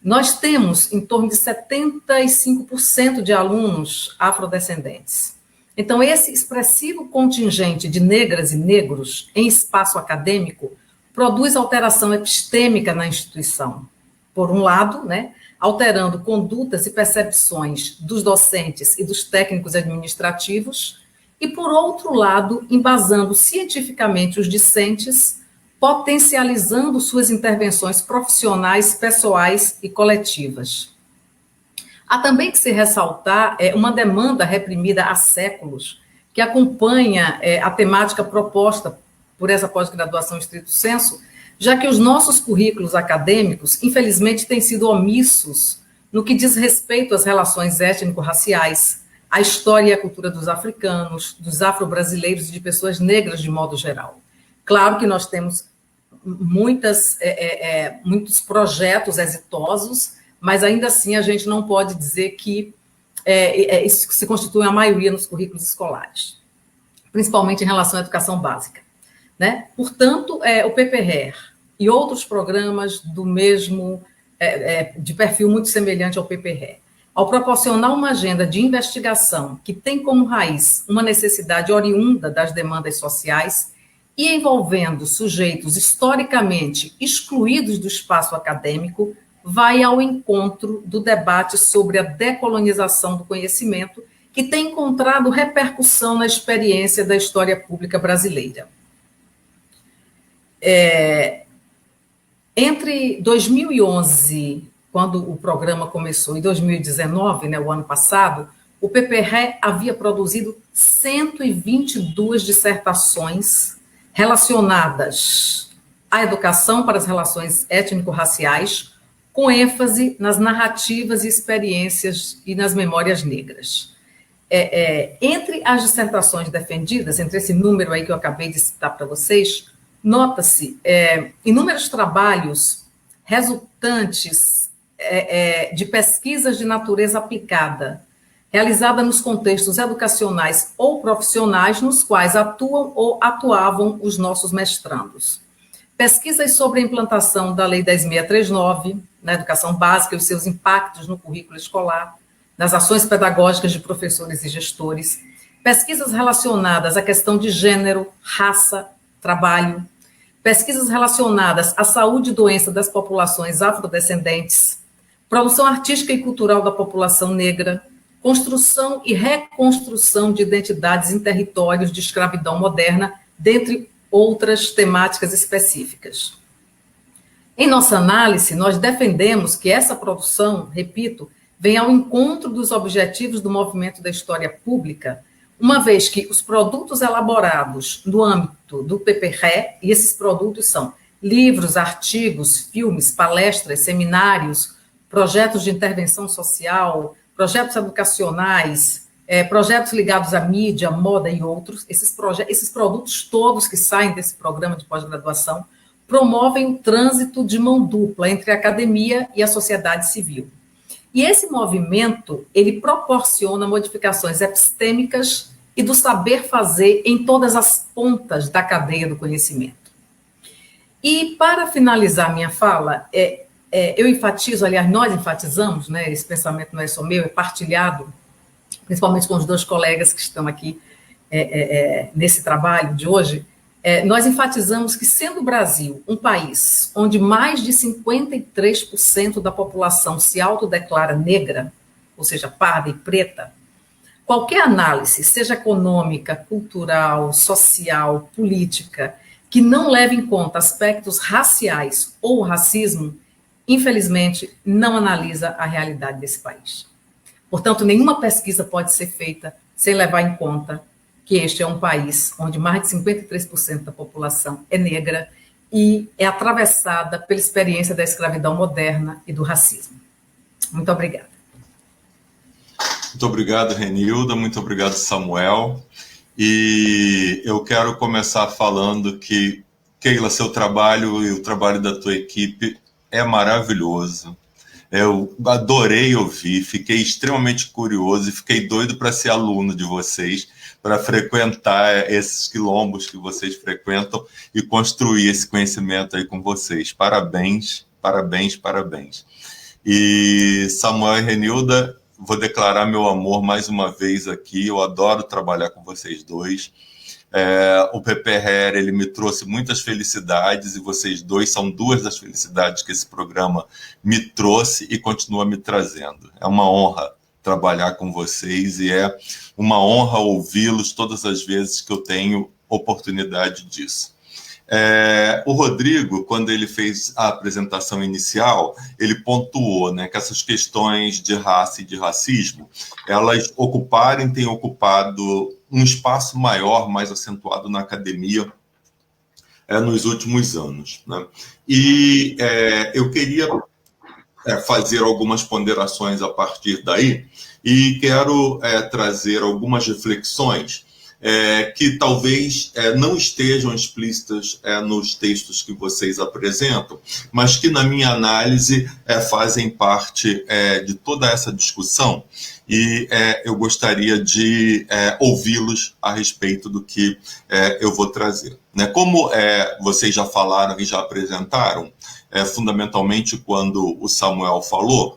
Nós temos em torno de 75% de alunos afrodescendentes. Então, esse expressivo contingente de negras e negros em espaço acadêmico produz alteração epistêmica na instituição. por um lado, né, alterando condutas e percepções dos docentes e dos técnicos administrativos, e, por outro lado, embasando cientificamente os discentes, potencializando suas intervenções profissionais, pessoais e coletivas. Há também que se ressaltar uma demanda reprimida há séculos, que acompanha a temática proposta por essa pós-graduação estrito sensu, já que os nossos currículos acadêmicos, infelizmente, têm sido omissos no que diz respeito às relações étnico-raciais, à história e à cultura dos africanos, dos afro-brasileiros e de pessoas negras de modo geral. Claro que nós temos muitos projetos exitosos, mas ainda assim a gente não pode dizer que isso se constitui a maioria nos currículos escolares, principalmente em relação à educação básica, né? Portanto, o PPRER e outros programas do mesmo, de perfil muito semelhante ao PPRER, ao proporcionar uma agenda de investigação que tem como raiz uma necessidade oriunda das demandas sociais e envolvendo sujeitos historicamente excluídos do espaço acadêmico, vai ao encontro do debate sobre a decolonização do conhecimento, que tem encontrado repercussão na experiência da história pública brasileira. Entre 2011, quando o programa começou, e 2019, né, o ano passado, o PPRE havia produzido 122 dissertações relacionadas à educação para as relações étnico-raciais, com ênfase nas narrativas e experiências e nas memórias negras. Entre as dissertações defendidas, entre esse número aí que eu acabei de citar para vocês, nota-se inúmeros trabalhos resultantes de pesquisas de natureza aplicada, realizada nos contextos educacionais ou profissionais nos quais atuam ou atuavam os nossos mestrandos. Pesquisas sobre a implantação da Lei 10.639 na educação básica e os seus impactos no currículo escolar, nas ações pedagógicas de professores e gestores, pesquisas relacionadas à questão de gênero, raça, trabalho, pesquisas relacionadas à saúde e doença das populações afrodescendentes, produção artística e cultural da população negra, construção e reconstrução de identidades em territórios de escravidão moderna, dentre outras temáticas específicas. Em nossa análise, nós defendemos que essa produção, repito, venha ao encontro dos objetivos do movimento da história pública, uma vez que os produtos elaborados no âmbito do PPRE, e esses produtos são livros, artigos, filmes, palestras, seminários, projetos de intervenção social, projetos educacionais, projetos ligados à mídia, moda e outros, esses produtos todos que saem desse programa de pós-graduação promovem o trânsito de mão dupla entre a academia e a sociedade civil. E esse movimento, ele proporciona modificações epistêmicas e do saber fazer em todas as pontas da cadeia do conhecimento. E, para finalizar minha fala, eu enfatizo, aliás, nós enfatizamos, né, esse pensamento não é só meu, é partilhado, principalmente com os dois colegas que estão aqui nesse trabalho de hoje, nós enfatizamos que, sendo o Brasil um país onde mais de 53% da população se autodeclara negra, ou seja, parda e preta, qualquer análise, seja econômica, cultural, social, política, que não leve em conta aspectos raciais ou racismo, infelizmente, não analisa a realidade desse país. Portanto, nenhuma pesquisa pode ser feita sem levar em conta que este é um país onde mais de 53% da população é negra e é atravessada pela experiência da escravidão moderna e do racismo. Muito obrigada. Muito obrigado, Renilda. Muito obrigado, Samuel. E eu quero começar falando que, Keila, seu trabalho e o trabalho da tua equipe é maravilhoso. Eu adorei ouvir, fiquei extremamente curioso e fiquei doido para ser aluno de vocês, para frequentar esses quilombos que vocês frequentam e construir esse conhecimento aí com vocês. Parabéns, parabéns, parabéns. E Samuel e Renilda, vou declarar meu amor mais uma vez aqui. Eu adoro trabalhar com vocês dois. O PPR, ele me trouxe muitas felicidades, e vocês dois são duas das felicidades que esse programa me trouxe e continua me trazendo. É uma honra trabalhar com vocês e é uma honra ouvi-los todas as vezes que eu tenho oportunidade disso. O Rodrigo, quando ele fez a apresentação inicial, ele pontuou, né, que essas questões de raça e de racismo, elas têm ocupado um espaço maior, mais acentuado na academia nos últimos anos, né? E eu queria fazer algumas ponderações a partir daí, e quero trazer algumas reflexões que talvez não estejam explícitas nos textos que vocês apresentam, mas que, na minha análise, fazem parte de toda essa discussão, e eu gostaria de ouvi-los a respeito do que eu vou trazer. Como vocês já falaram e já apresentaram, fundamentalmente quando o Samuel falou,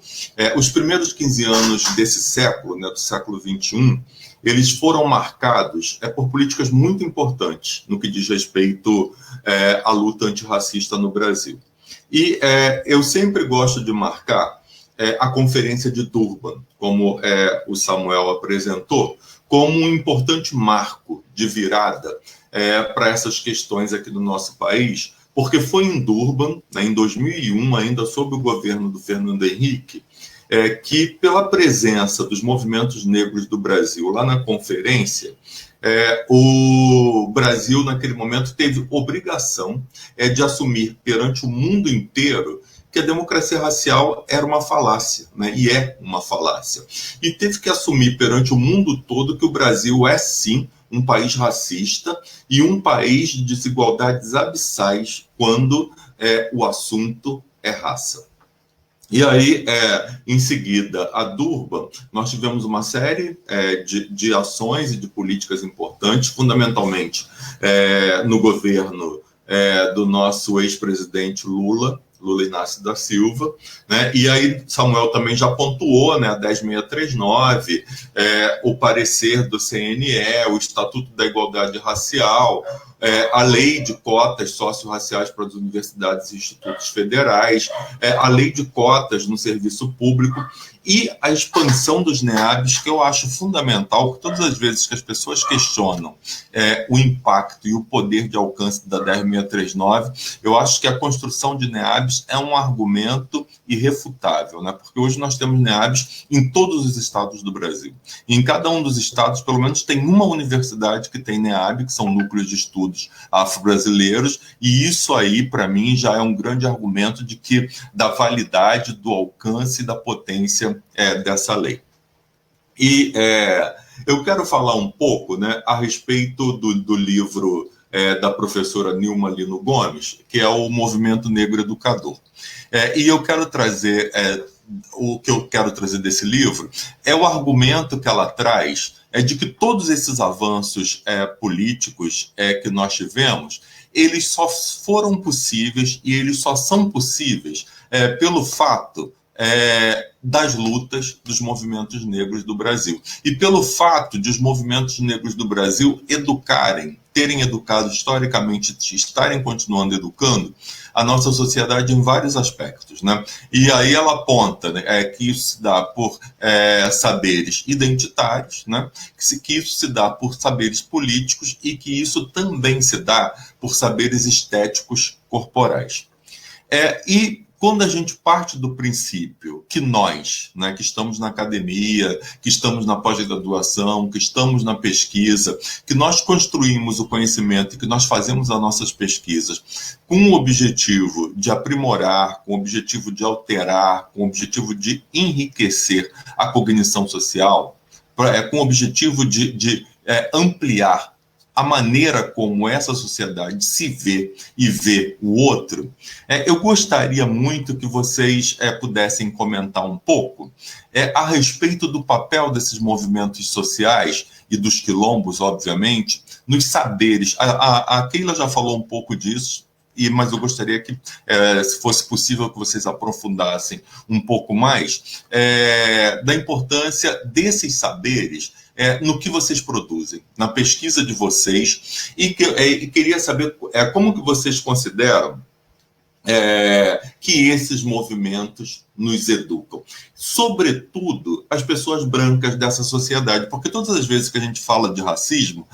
os primeiros 15 anos desse século, do século XXI, eles foram marcados por políticas muito importantes no que diz respeito à luta antirracista no Brasil. E eu sempre gosto de marcar a Conferência de Durban, como o Samuel apresentou, como um importante marco de virada para essas questões aqui do nosso país, porque foi em Durban, em 2001, ainda sob o governo do Fernando Henrique, que, pela presença dos movimentos negros do Brasil lá na conferência, o Brasil, naquele momento, teve obrigação de assumir perante o mundo inteiro que a democracia racial era uma falácia, e é uma falácia. E teve que assumir perante o mundo todo que o Brasil é, sim, um país racista e um país de desigualdades abissais quando o assunto é raça. E aí, em seguida, a Durban, nós tivemos uma série de ações e de políticas importantes, fundamentalmente no governo do nosso ex-presidente Lula Inácio da Silva, e aí Samuel também já pontuou, a 10639, o parecer do CNE, o Estatuto da Igualdade Racial, a lei de cotas socio-raciais para as universidades e institutos federais, a lei de cotas no serviço público e a expansão dos NEABs, que eu acho fundamental, porque todas as vezes que as pessoas questionam o impacto e o poder de alcance da 10639, eu acho que a construção de NEABs é um argumento irrefutável, porque hoje nós temos NEABs em todos os estados do Brasil. E em cada um dos estados, pelo menos, tem uma universidade que tem NEAB, que são núcleos de estudos afro-brasileiros, e isso aí, para mim, já é um grande argumento da validade, do alcance e da potência dessa lei. E eu quero falar um pouco a respeito do livro da professora Nilma Lino Gomes, que é o Movimento Negro Educador. E eu quero trazer, o que eu quero trazer desse livro é o argumento que ela traz de que todos esses avanços políticos que nós tivemos, eles só foram possíveis e eles só são possíveis pelo fato das lutas dos movimentos negros do Brasil. E pelo fato de os movimentos negros do Brasil terem educado historicamente, estarem continuando educando a nossa sociedade em vários aspectos, E aí ela aponta que isso se dá por saberes identitários, que isso se dá por saberes políticos e que isso também se dá por saberes estéticos corporais. E quando a gente parte do princípio que nós, que estamos na academia, que estamos na pós-graduação, que estamos na pesquisa, que nós construímos o conhecimento e que nós fazemos as nossas pesquisas com o objetivo de aprimorar, com o objetivo de alterar, com o objetivo de enriquecer a cognição social, com o objetivo de ampliar a maneira como essa sociedade se vê e vê o outro, eu gostaria muito que vocês pudessem comentar um pouco a respeito do papel desses movimentos sociais e dos quilombos, obviamente, nos saberes. A Keila já falou um pouco disso, mas eu gostaria que, se fosse possível, que vocês aprofundassem um pouco mais da importância desses saberes no que vocês produzem, na pesquisa de vocês, e queria saber como que vocês consideram que esses movimentos nos educam. Sobretudo, as pessoas brancas dessa sociedade, porque todas as vezes que a gente fala de racismo,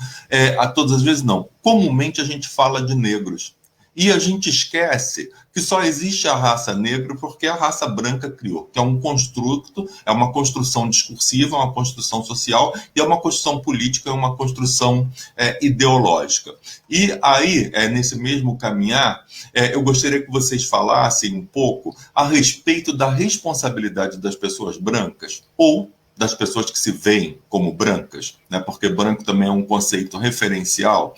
todas as vezes não, comumente a gente fala de negros. E a gente esquece que só existe a raça negra porque a raça branca criou, que é um construto, é uma construção discursiva, é uma construção social e é uma construção política, é uma construção ideológica. E aí, nesse mesmo caminhar, eu gostaria que vocês falassem um pouco a respeito da responsabilidade das pessoas brancas ou das pessoas que se veem como brancas, né? Porque branco também é um conceito referencial,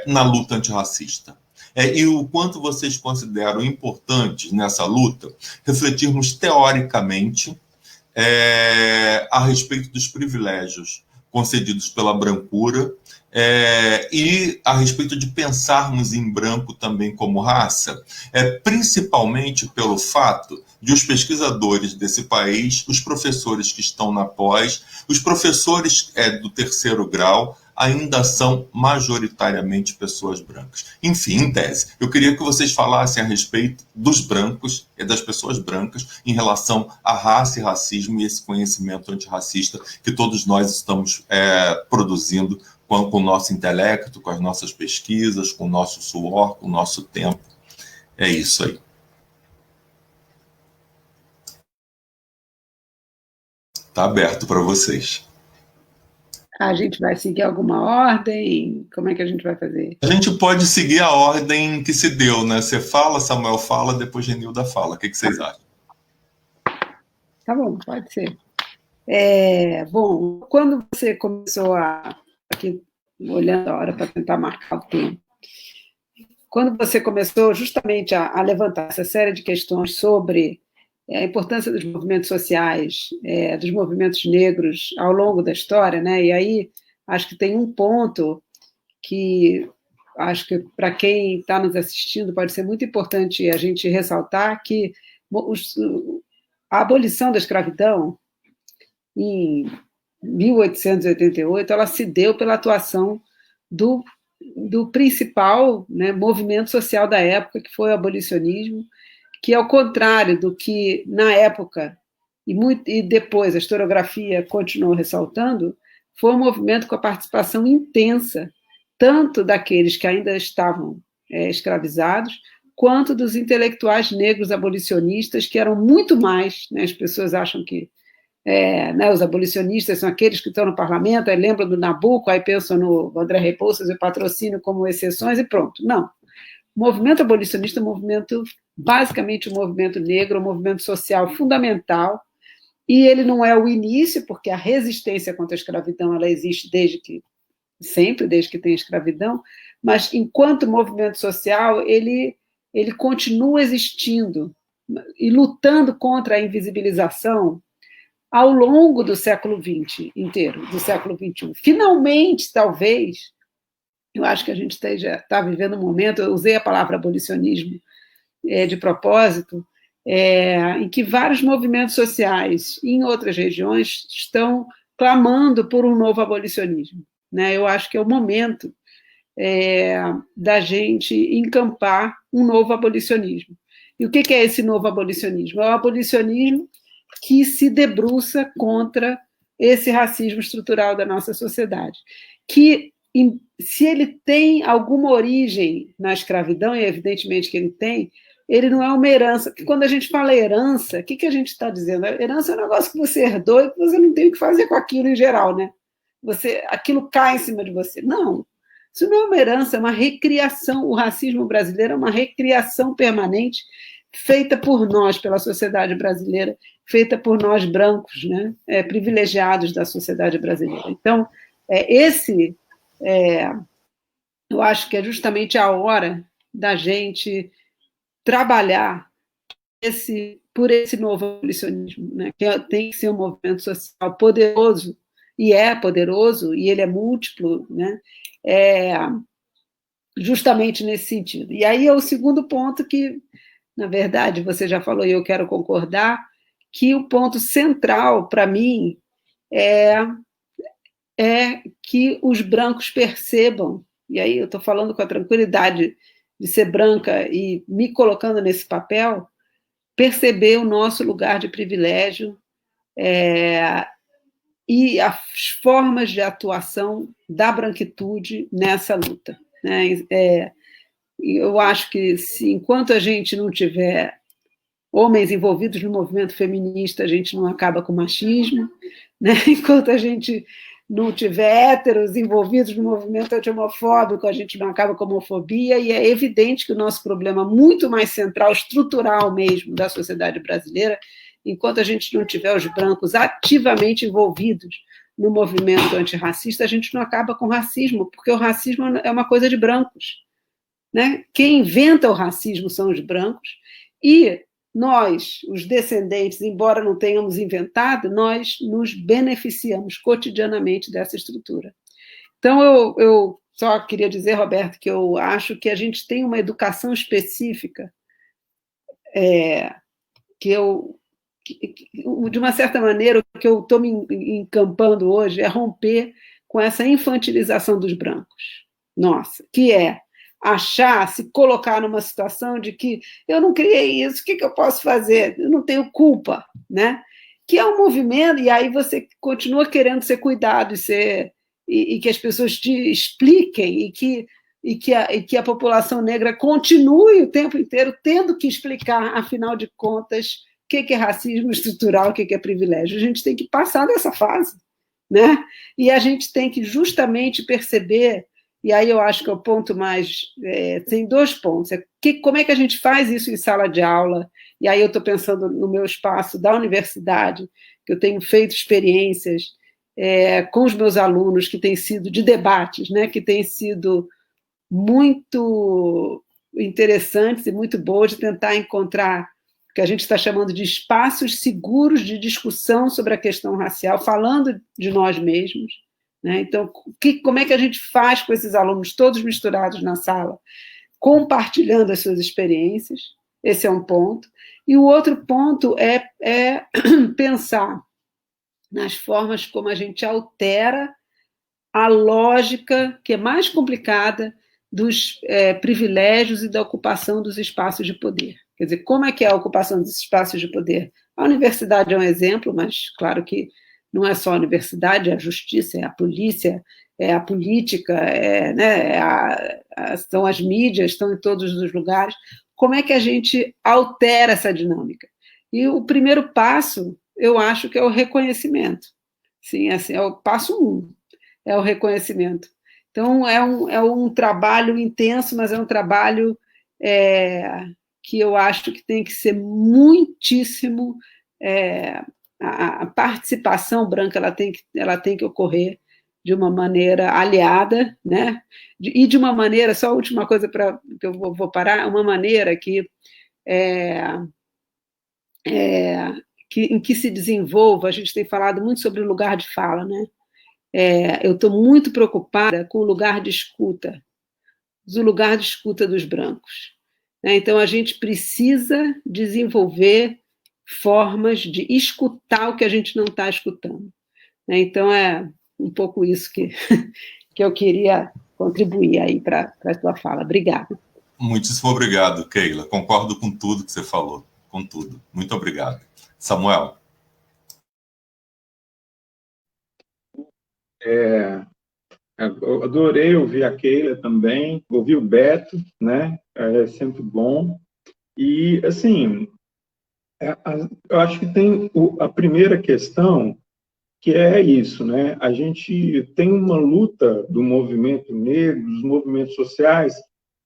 na luta antirracista. E o quanto vocês consideram importante nessa luta refletirmos teoricamente a respeito dos privilégios concedidos pela brancura e a respeito de pensarmos em branco também como raça, principalmente pelo fato de os pesquisadores desse país, os professores que estão na pós, os professores do terceiro grau, ainda são majoritariamente pessoas brancas. Enfim, em tese, eu queria que vocês falassem a respeito dos brancos e das pessoas brancas em relação à raça e racismo e esse conhecimento antirracista que todos nós estamos produzindo com o nosso intelecto, com as nossas pesquisas, com o nosso suor, com o nosso tempo. É isso aí. Está aberto para vocês. A gente vai seguir alguma ordem? Como é que a gente vai fazer? A gente pode seguir a ordem que se deu, né? Você fala, Samuel fala, depois Genilda fala. O que vocês acham? Tá bom, pode ser. Bom, quando você começou aqui, olhando a hora para tentar marcar o tempo, quando você começou justamente a levantar essa série de questões sobre a importância dos movimentos sociais, dos movimentos negros ao longo da história, né? E aí acho que tem um ponto que acho que para quem está nos assistindo pode ser muito importante a gente ressaltar, que a abolição da escravidão em 1888 ela se deu pela atuação do principal, né, movimento social da época, que foi o abolicionismo, que, ao contrário do que na época e depois a historiografia continuou ressaltando, foi um movimento com a participação intensa tanto daqueles que ainda estavam escravizados, quanto dos intelectuais negros abolicionistas, que eram muito mais, né, as pessoas acham que né, os abolicionistas são aqueles que estão no parlamento, aí lembram do Nabuco, aí pensam no André Rebouças e o Patrocínio como exceções e pronto. Não. O movimento abolicionista é um movimento, basicamente um movimento negro, um movimento social fundamental, e ele não é o início, porque a resistência contra a escravidão ela existe sempre, desde que tem escravidão, mas enquanto movimento social, ele continua existindo e lutando contra a invisibilização ao longo do século XX inteiro, do século XXI. Finalmente, talvez, eu acho que a gente está vivendo um momento, eu usei a palavra abolicionismo de propósito, em que vários movimentos sociais em outras regiões estão clamando por um novo abolicionismo, né? Eu acho que é o momento da gente encampar um novo abolicionismo. E o que é esse novo abolicionismo? É o abolicionismo que se debruça contra esse racismo estrutural da nossa sociedade, que, se ele tem alguma origem na escravidão, e evidentemente que ele tem, ele não é uma herança, porque quando a gente fala herança, o que a gente está dizendo? A herança é um negócio que você herdou e que você não tem o que fazer com aquilo em geral, né? Aquilo cai em cima de você. Não, isso não é uma herança, é uma recriação. O racismo brasileiro é uma recriação permanente feita por nós, pela sociedade brasileira, feita por nós brancos, né? Privilegiados da sociedade brasileira. Então, eu acho que é justamente a hora da gente trabalhar por esse novo abolicionismo, né? Que tem que ser um movimento social poderoso, e é poderoso, e ele é múltiplo, né? justamente nesse sentido. E aí é o segundo ponto que, na verdade, você já falou e eu quero concordar, que o ponto central para mim é que os brancos percebam, e aí eu estou falando com a tranquilidade de ser branca e me colocando nesse papel, perceber o nosso lugar de privilégio e as formas de atuação da branquitude nessa luta. Né? Eu acho que enquanto a gente não tiver homens envolvidos no movimento feminista, a gente não acaba com o machismo, né? Enquanto a gente não tiver héteros envolvidos no movimento anti-homofóbico, a gente não acaba com a homofobia, e é evidente que o nosso problema muito mais central, estrutural mesmo, da sociedade brasileira, enquanto a gente não tiver os brancos ativamente envolvidos no movimento antirracista, a gente não acaba com o racismo, porque o racismo é uma coisa de brancos. Né? Quem inventa o racismo são os brancos, e nós, os descendentes, embora não tenhamos inventado, nós nos beneficiamos cotidianamente dessa estrutura. Então, eu só queria dizer, Roberto, que eu acho que a gente tem uma educação específica de uma certa maneira, o que eu estou me encampando hoje é romper com essa infantilização dos brancos. Nossa, que é achar, se colocar numa situação de que eu não criei isso, o que eu posso fazer? Eu não tenho culpa, né? Que é um movimento, e aí você continua querendo ser cuidado e que as pessoas te expliquem e que a população negra continue o tempo inteiro tendo que explicar, afinal de contas, o que é racismo estrutural, o que é privilégio. A gente tem que passar dessa fase, né? E a gente tem que justamente perceber. E aí eu acho que é o ponto mais... tem dois pontos. Como é que a gente faz isso em sala de aula? E aí eu estou pensando no meu espaço da universidade, que eu tenho feito experiências com os meus alunos, que têm sido de debates, né, que têm sido muito interessantes e muito boas, de tentar encontrar o que a gente está chamando de espaços seguros de discussão sobre a questão racial, falando de nós mesmos. Né? Então, como é que a gente faz com esses alunos todos misturados na sala, compartilhando as suas experiências? Esse é um ponto. E o outro ponto é pensar nas formas como a gente altera a lógica, que é mais complicada, dos privilégios e da ocupação dos espaços de poder. Quer dizer, como é que é a ocupação dos espaços de poder? A universidade é um exemplo, mas claro que não é só a universidade, é a justiça, é a polícia, é a política, são as mídias, estão em todos os lugares. Como é que a gente altera essa dinâmica? E o primeiro passo, eu acho que é o reconhecimento. Sim, assim, é o passo 1, é o reconhecimento. Então, é um trabalho intenso, mas é um trabalho que eu acho que tem que ser muitíssimo... a participação branca ela tem que ocorrer de uma maneira aliada, né? E de uma maneira, só a última coisa que eu vou parar, uma maneira em que se desenvolva. A gente tem falado muito sobre o lugar de fala, né? Eu estou muito preocupada com o lugar de escuta, do lugar de escuta dos brancos. Né? Então, a gente precisa desenvolver formas de escutar o que a gente não está escutando. Né? Então, é um pouco isso que eu queria contribuir aí para a tua fala. Obrigada. Muitíssimo obrigado, Keila. Concordo com tudo que você falou, com tudo. Muito obrigado. Samuel. Eu adorei ouvir a Keila também, ouvir o Beto, né? É sempre bom. E, assim, eu acho que tem a primeira questão, que é isso, né? A gente tem uma luta do movimento negro, dos movimentos sociais,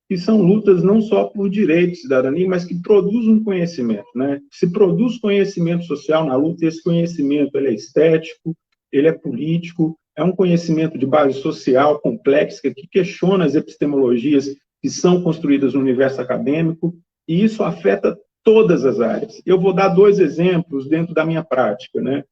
que são lutas não só por direito de cidadania, mas que produzem um conhecimento, né? Se produz conhecimento social na luta, e esse conhecimento ele é estético, ele é político, é um conhecimento de base social complexa, que questiona as epistemologias que são construídas no universo acadêmico, e isso afeta todas as áreas. Eu vou dar 2 exemplos dentro da minha prática, né?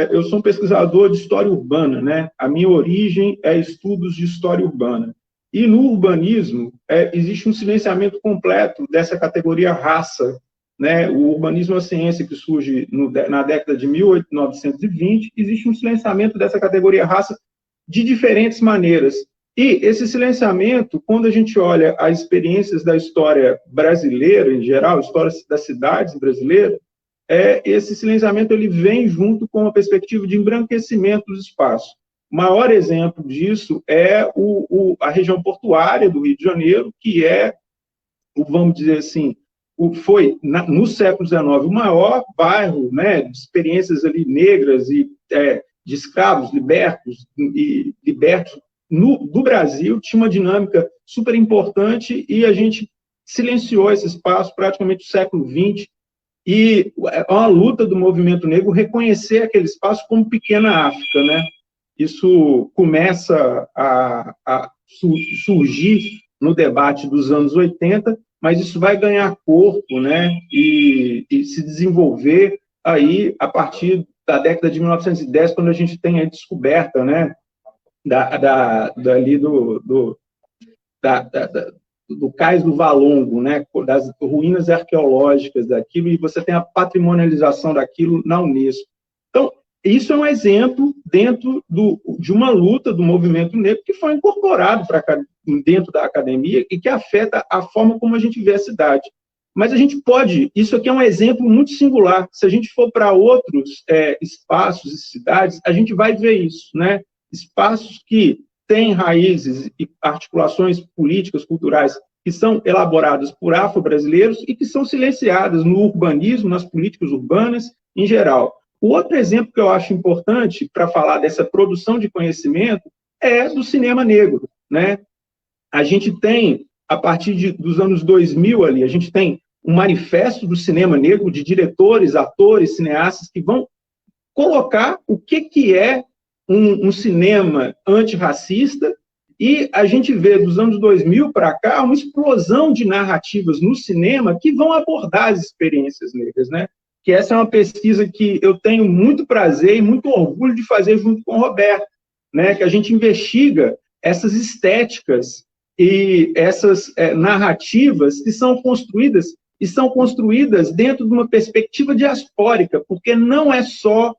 Eu sou um pesquisador de história urbana, né? A minha origem é estudos de história urbana. E no urbanismo, existe um silenciamento completo dessa categoria raça, né? O urbanismo é uma ciência que surge na década de 1920, existe um silenciamento dessa categoria raça de diferentes maneiras. E esse silenciamento, quando a gente olha as experiências da história brasileira, em geral, história das cidades brasileiras, esse silenciamento ele vem junto com a perspectiva de embranquecimento dos espaços. O maior exemplo disso é a região portuária do Rio de Janeiro, que vamos dizer assim, foi, no século XIX, o maior bairro, né, de experiências ali negras e de escravos libertos do Brasil, tinha uma dinâmica super importante e a gente silenciou esse espaço praticamente no século XX, e é uma luta do movimento negro reconhecer aquele espaço como pequena África, né? Isso começa a surgir no debate dos anos 80, mas isso vai ganhar corpo, né? E se desenvolver aí a partir da década de 1910, quando a gente tem a descoberta, né? Do Cais do Valongo, né, das ruínas arqueológicas daquilo, e você tem a patrimonialização daquilo na Unesco. Então, isso é um exemplo dentro de uma luta do movimento negro que foi incorporado dentro da academia e que afeta a forma como a gente vê a cidade. Mas a gente pode, isso aqui é um exemplo muito singular, se a gente for para outros espaços e cidades, a gente vai ver isso, né? Espaços que têm raízes e articulações políticas, culturais, que são elaboradas por afro-brasileiros e que são silenciadas no urbanismo, nas políticas urbanas em geral. O outro exemplo que eu acho importante para falar dessa produção de conhecimento é do cinema negro, né? A gente tem, a partir dos anos 2000 ali, a gente tem um manifesto do cinema negro de diretores, atores, cineastas que vão colocar o que é um cinema antirracista, e a gente vê, dos anos 2000 para cá, uma explosão de narrativas no cinema que vão abordar as experiências negras, né? Que essa é uma pesquisa que eu tenho muito prazer e muito orgulho de fazer junto com o Roberto, né? Que a gente investiga essas estéticas e essas narrativas que são construídas, e são construídas dentro de uma perspectiva diaspórica, porque não é só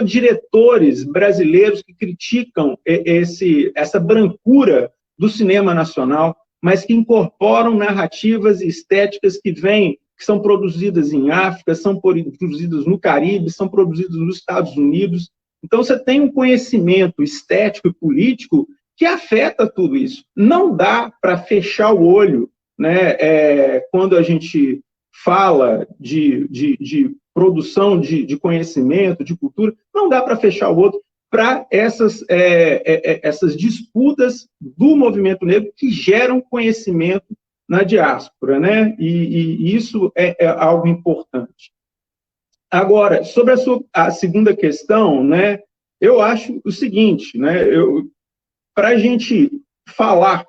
diretores brasileiros que criticam essa brancura do cinema nacional, mas que incorporam narrativas e estéticas que são produzidas em África, são produzidas no Caribe, são produzidas nos Estados Unidos. Então, você tem um conhecimento estético e político que afeta tudo isso. Não dá para fechar o olho, né, quando a gente fala de produção de conhecimento, de cultura, não dá para fechar o outro para essas disputas do movimento negro que geram conhecimento na diáspora, né? E isso é algo importante. Agora, sobre a segunda questão, né, eu acho o seguinte, né, para a gente falar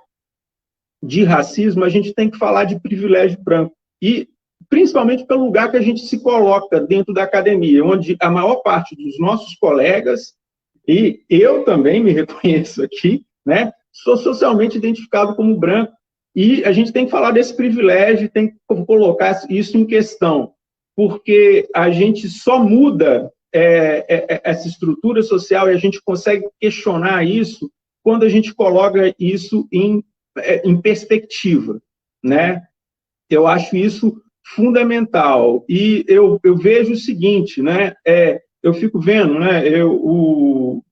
de racismo, a gente tem que falar de privilégio branco, e principalmente pelo lugar que a gente se coloca dentro da academia, onde a maior parte dos nossos colegas, e eu também me reconheço aqui, né, sou socialmente identificado como branco, e a gente tem que falar desse privilégio, tem que colocar isso em questão, porque a gente só muda essa estrutura social e a gente consegue questionar isso quando a gente coloca isso em perspectiva, né? Eu acho isso fundamental. E eu vejo o seguinte, né? Eu fico vendo, né? Eu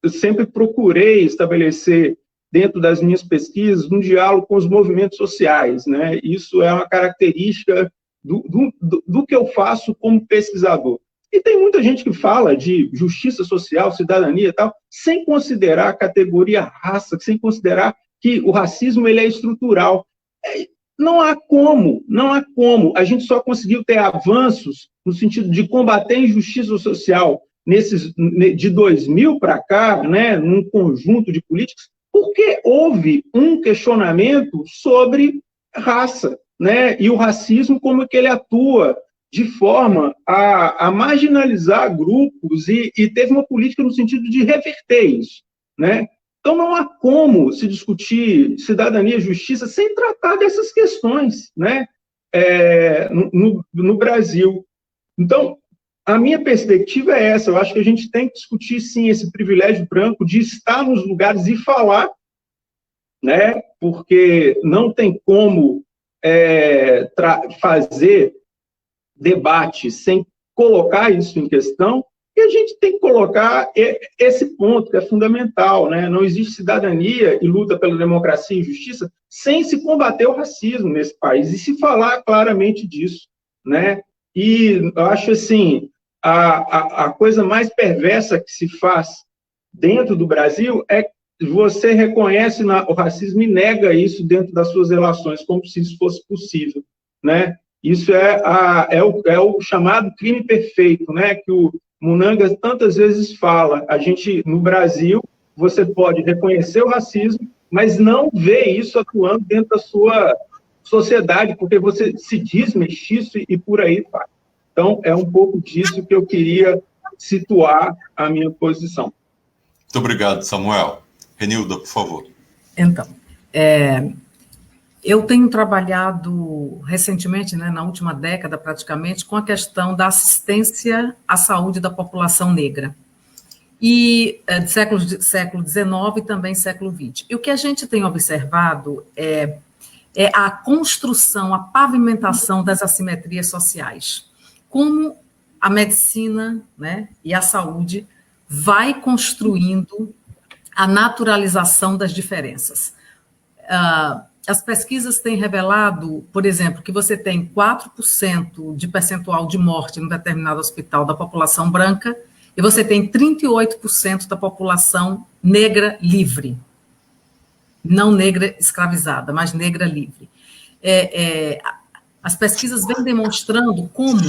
sempre procurei estabelecer, dentro das minhas pesquisas, um diálogo com os movimentos sociais, né? Isso é uma característica do que eu faço como pesquisador. E tem muita gente que fala de justiça social, cidadania e tal, sem considerar a categoria raça, sem considerar que o racismo ele é estrutural. Não há como. A gente só conseguiu ter avanços no sentido de combater a injustiça social de 2000 para cá, né, num conjunto de políticas, porque houve um questionamento sobre raça, né, e o racismo, como que ele atua de forma a marginalizar grupos, e teve uma política no sentido de reverter isso, né? Então, não há como se discutir cidadania e justiça sem tratar dessas questões, né? No Brasil. Então, a minha perspectiva é essa. Eu acho que a gente tem que discutir, sim, esse privilégio branco de estar nos lugares e falar, né? Porque não tem como fazer debate sem colocar isso em questão, e a gente tem que colocar esse ponto, que é fundamental, né? Não existe cidadania e luta pela democracia e justiça sem se combater o racismo nesse país, e se falar claramente disso, né? E eu acho, assim, a coisa mais perversa que se faz dentro do Brasil é que você reconhece o racismo e nega isso dentro das suas relações, como se isso fosse possível, né? Isso é o chamado crime perfeito, né? Que o Munanga tantas vezes fala. A gente, no Brasil, você pode reconhecer o racismo, mas não ver isso atuando dentro da sua sociedade, porque você se diz mestiço e por aí vai. Então, é um pouco disso que eu queria situar a minha posição. Muito obrigado, Samuel. Renilda, por favor. Então, eu tenho trabalhado recentemente, né, na última década praticamente, com a questão da assistência à saúde da população negra. E século XIX e também século XX. E o que a gente tem observado é a construção, a pavimentação das assimetrias sociais. Como a medicina, né, e a saúde vai construindo a naturalização das diferenças. As pesquisas têm revelado, por exemplo, que você tem 4% de percentual de morte em um determinado hospital da população branca e você tem 38% da população negra livre. Não negra escravizada, mas negra livre. As pesquisas vêm demonstrando como,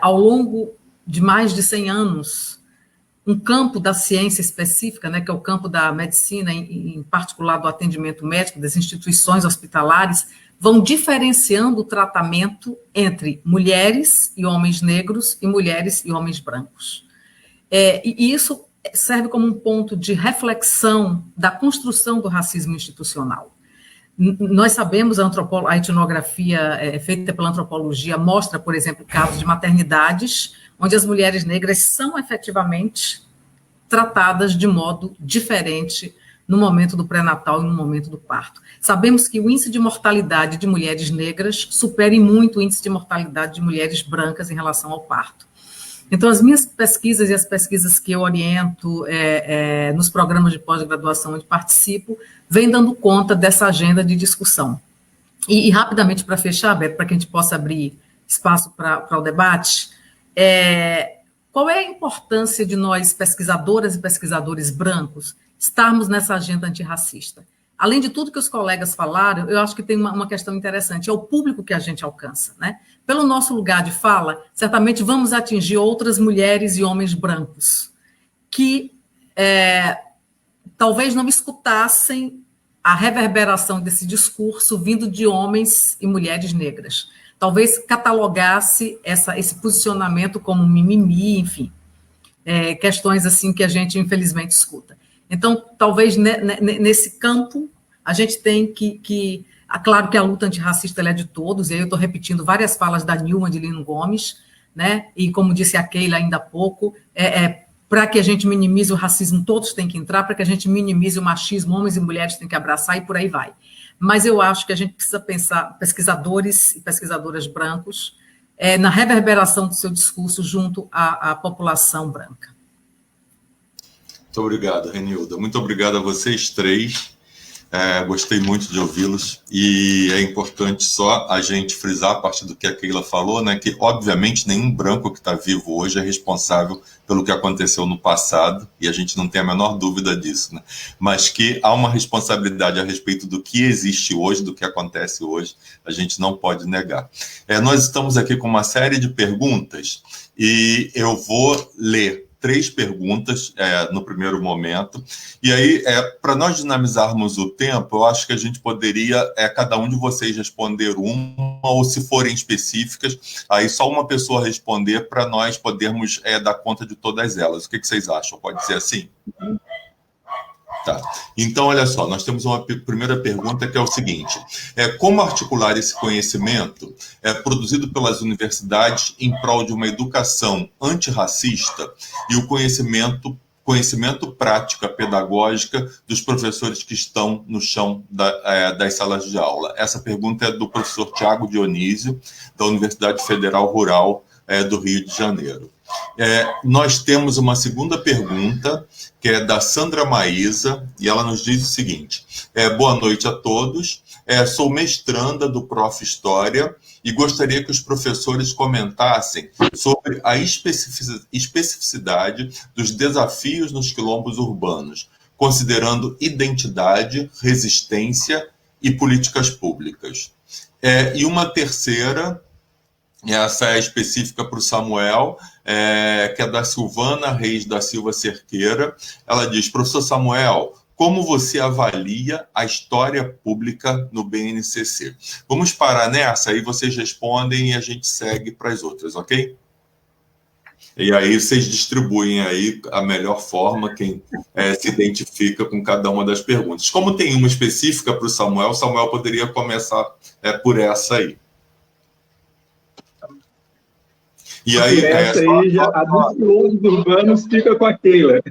ao longo de mais de 100 anos, um campo da ciência específica, né, que é o campo da medicina, em particular do atendimento médico, das instituições hospitalares, vão diferenciando o tratamento entre mulheres e homens negros e mulheres e homens brancos. E isso serve como um ponto de reflexão da construção do racismo institucional. Nós sabemos, a etnografia feita pela antropologia mostra, por exemplo, casos de maternidades onde as mulheres negras são efetivamente tratadas de modo diferente no momento do pré-natal e no momento do parto. Sabemos que o índice de mortalidade de mulheres negras supera muito o índice de mortalidade de mulheres brancas em relação ao parto. Então, as minhas pesquisas e as pesquisas que eu oriento nos programas de pós-graduação onde participo, vêm dando conta dessa agenda de discussão. E rapidamente, para fechar, Beto, para que a gente possa abrir espaço para o debate, qual é a importância de nós, pesquisadoras e pesquisadores brancos, estarmos nessa agenda antirracista? Além de tudo que os colegas falaram, eu acho que tem uma questão interessante, é o público que a gente alcança, né? Pelo nosso lugar de fala, certamente vamos atingir outras mulheres e homens brancos que talvez não escutassem a reverberação desse discurso vindo de homens e mulheres negras. Talvez catalogasse esse posicionamento como mimimi, enfim, questões assim que a gente infelizmente escuta. Então, talvez nesse campo a gente tem que claro que a luta antirracista ela é de todos, e aí eu estou repetindo várias falas da Nilma de Lino Gomes, né? E como disse a Keila ainda há pouco, para que a gente minimize o racismo, todos têm que entrar, para que a gente minimize o machismo, homens e mulheres têm que abraçar e por aí vai. Mas eu acho que a gente precisa pensar, pesquisadores e pesquisadoras brancos, na reverberação do seu discurso junto à população branca. Muito obrigado, Renilda. Muito obrigado a vocês três. Gostei muito de ouvi-los. E é importante só a gente frisar, a partir do que a Keila falou, né, que, obviamente, nenhum branco que está vivo hoje é responsável pelo que aconteceu no passado, e a gente não tem a menor dúvida disso, né? Mas que há uma responsabilidade a respeito do que existe hoje, do que acontece hoje, a gente não pode negar. Nós estamos aqui com uma série de perguntas, e eu vou ler 3 perguntas no primeiro momento, e aí, para nós dinamizarmos o tempo, eu acho que a gente poderia, cada um de vocês responder uma, ou se forem específicas, aí só uma pessoa responder para nós podermos dar conta de todas elas. O que vocês acham? Pode ser assim? Tá. Então, olha só, nós temos uma primeira pergunta que é o seguinte: como articular esse conhecimento produzido pelas universidades em prol de uma educação antirracista e o conhecimento prática pedagógica dos professores que estão no chão das salas de aula? Essa pergunta é do professor Tiago Dionísio, da Universidade Federal Rural do Rio de Janeiro. Nós temos uma segunda pergunta, que é da Sandra Maísa, e ela nos diz o seguinte: boa noite a todos, sou mestranda do Prof. História e gostaria que os professores comentassem sobre a especificidade dos desafios nos quilombos urbanos, considerando identidade, resistência e políticas públicas. E uma terceira, essa é específica para o Samuel, que é da Silvana Reis da Silva Cerqueira. Ela diz: professor Samuel, como você avalia a história pública no BNCC? Vamos parar nessa, aí vocês respondem e a gente segue para as outras, ok? E aí vocês distribuem aí a melhor forma, quem se identifica com cada uma das perguntas. Como tem uma específica para o Samuel poderia começar por essa aí. E aí, essa aí, a dos quilombos urbanos fica com a Keila.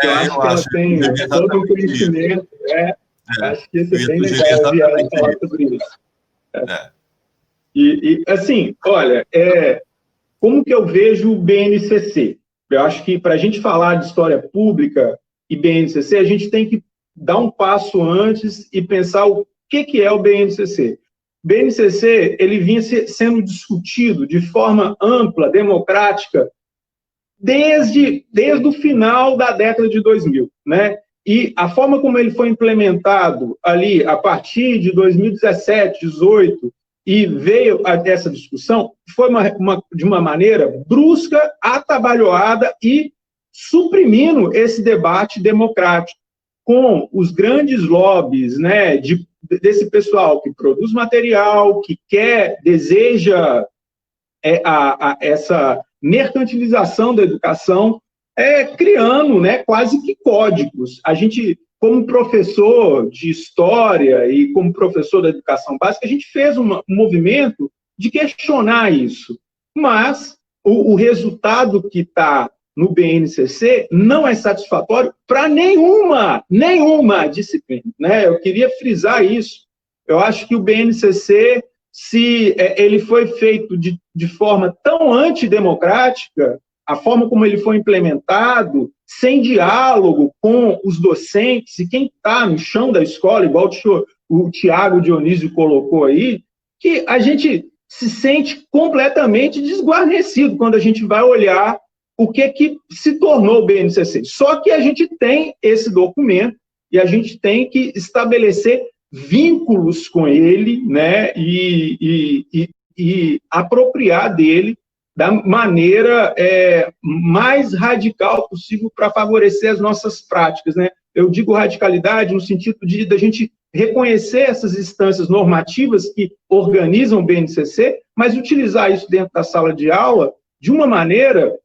Eu acho que ela tem todo o conhecimento. Acho que isso é bem legal ouvir ela falar sobre isso. E, assim, olha, como que eu vejo o BNCC? Eu acho que para a gente falar de história pública e BNCC, a gente tem que dar um passo antes e pensar o que é o BNCC. O BNCC, ele vinha sendo discutido de forma ampla, democrática, desde o final da década de 2000, né? E a forma como ele foi implementado ali, a partir de 2017, 2018, e veio essa discussão, foi de uma maneira brusca, atabalhoada e suprimindo esse debate democrático, com os grandes lobbies, né, desse pessoal que produz material, que deseja essa mercantilização da educação, criando, né, quase que códigos. A gente, como professor de história e como professor da educação básica, a gente fez um movimento de questionar isso. Mas o resultado que está no BNCC não é satisfatório para nenhuma disciplina, né? Eu queria frisar isso. Eu acho que o BNCC, se ele foi feito de forma tão antidemocrática, a forma como ele foi implementado, sem diálogo com os docentes e quem está no chão da escola, igual o Tiago Dionísio colocou aí, que a gente se sente completamente desguarnecido quando a gente vai olhar o que se tornou o BNCC. Só que a gente tem esse documento e a gente tem que estabelecer vínculos com ele, né, e apropriar dele da maneira mais radical possível para favorecer as nossas práticas, né? Eu digo radicalidade no sentido da gente reconhecer essas instâncias normativas que organizam o BNCC, mas utilizar isso dentro da sala de aula de uma maneira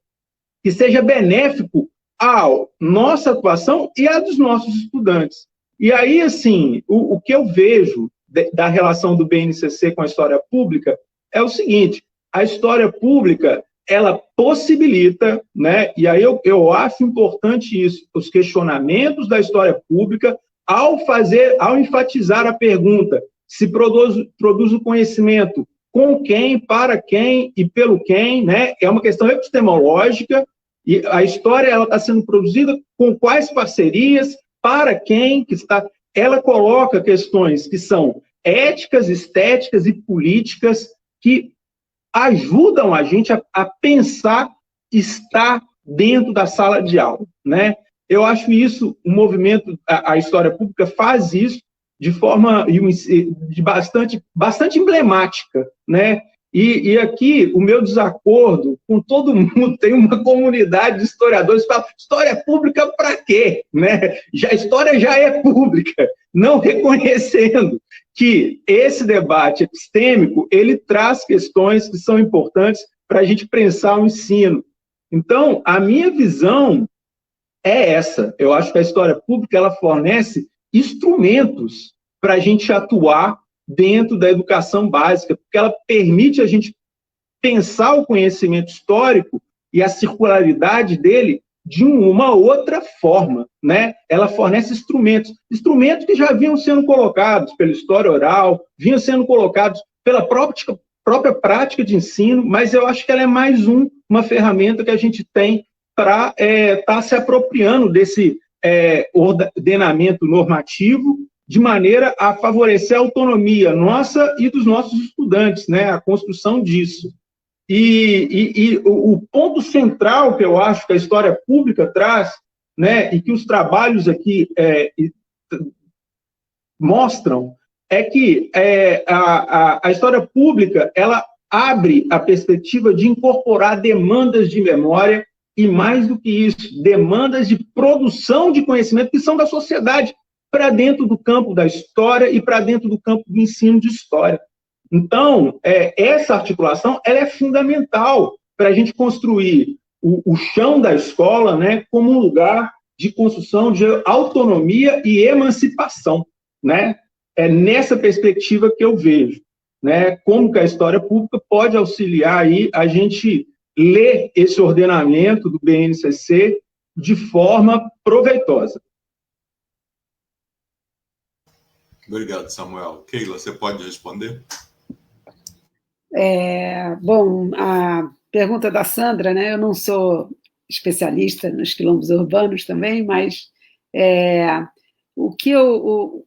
que seja benéfico à nossa atuação e à dos nossos estudantes. E aí, assim, o que eu vejo da relação do BNCC com a história pública é o seguinte: a história pública, ela possibilita, né, e aí eu acho importante isso, os questionamentos da história pública, ao enfatizar a pergunta se produz o conhecimento com quem, para quem e pelo quem, né, é uma questão epistemológica. E a história está sendo produzida com quais parcerias, para quem que está. Ela coloca questões que são éticas, estéticas e políticas que ajudam a gente a pensar estar dentro da sala de aula, né? Eu acho isso, o movimento, a história pública faz isso de forma bastante emblemática, né? E aqui, o meu desacordo com todo mundo, tem uma comunidade de historiadores que fala: história pública para quê? Né? A história já é pública, não reconhecendo que esse debate epistêmico, ele traz questões que são importantes para a gente pensar o ensino. Então, a minha visão é essa. Eu acho que a história pública ela fornece instrumentos para a gente atuar dentro da educação básica, porque ela permite a gente pensar o conhecimento histórico e a circularidade dele de uma outra forma, né? Ela fornece instrumentos que já vinham sendo colocados pela história oral, vinham sendo colocados pela própria prática de ensino, mas eu acho que ela é mais uma ferramenta que a gente tem para estar se apropriando desse ordenamento normativo de maneira a favorecer a autonomia nossa e dos nossos estudantes, né? A construção disso. E o ponto central que eu acho que a história pública traz, né, e que os trabalhos aqui mostram, é que a história pública ela abre a perspectiva de incorporar demandas de memória e, mais do que isso, demandas de produção de conhecimento que são da sociedade para dentro do campo da história e para dentro do campo do ensino de história. Então, essa articulação ela é fundamental para a gente construir o chão da escola, né, como um lugar de construção de autonomia e emancipação, né? É nessa perspectiva que eu vejo, né, como que a história pública pode auxiliar aí a gente ler esse ordenamento do BNCC de forma proveitosa. Obrigado, Samuel. Keila, você pode responder? Bom, a pergunta da Sandra, né? Eu não sou especialista nos quilombos urbanos também, mas o que eu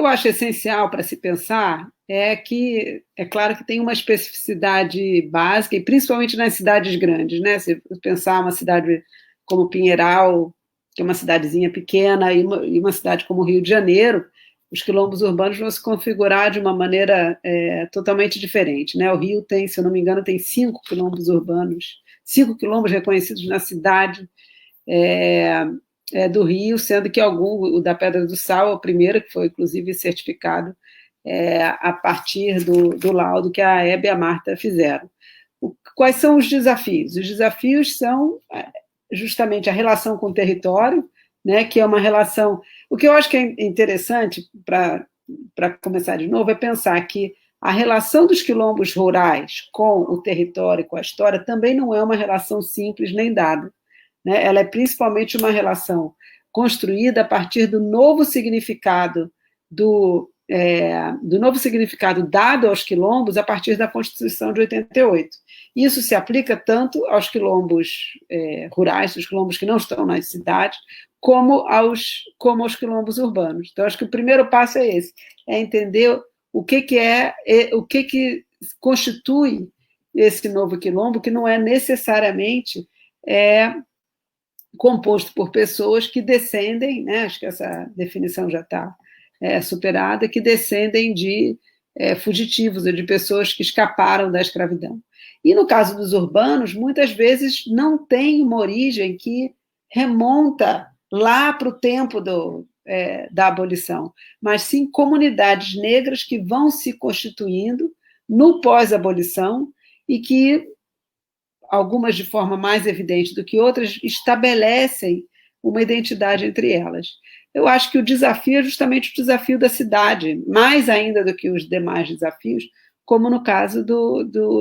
acho essencial para se pensar é que, é claro que tem uma especificidade básica, e principalmente nas cidades grandes, né? Se pensar uma cidade como Pinheiral, que é uma cidadezinha pequena, e uma cidade como Rio de Janeiro, os quilombos urbanos vão se configurar de uma maneira totalmente diferente, né? O Rio tem, se eu não me engano, tem 5 quilombos urbanos, 5 quilombos reconhecidos na cidade do Rio, sendo que o da Pedra do Sal é o primeiro, que foi, inclusive, certificado a partir do laudo que a Hebe e a Marta fizeram. Quais são os desafios? Os desafios são justamente a relação com o território, né, que é uma relação... O que eu acho que é interessante, para começar de novo, é pensar que a relação dos quilombos rurais com o território e com a história também não é uma relação simples nem dada, né? Ela é principalmente uma relação construída a partir do novo significado novo significado dado aos quilombos a partir da Constituição de 88. Isso se aplica tanto aos quilombos rurais, os quilombos que não estão nas cidades, como aos quilombos urbanos. Então, acho que o primeiro passo é esse, é entender o que constitui esse novo quilombo, que não é necessariamente composto por pessoas que descendem, né, acho que essa definição já está superada, que descendem de fugitivos ou de pessoas que escaparam da escravidão. E no caso dos urbanos, muitas vezes não tem uma origem que remonta lá para o tempo da abolição, mas sim comunidades negras que vão se constituindo no pós-abolição e que, algumas de forma mais evidente do que outras, estabelecem uma identidade entre elas. Eu acho que o desafio é justamente o desafio da cidade, mais ainda do que os demais desafios, como no caso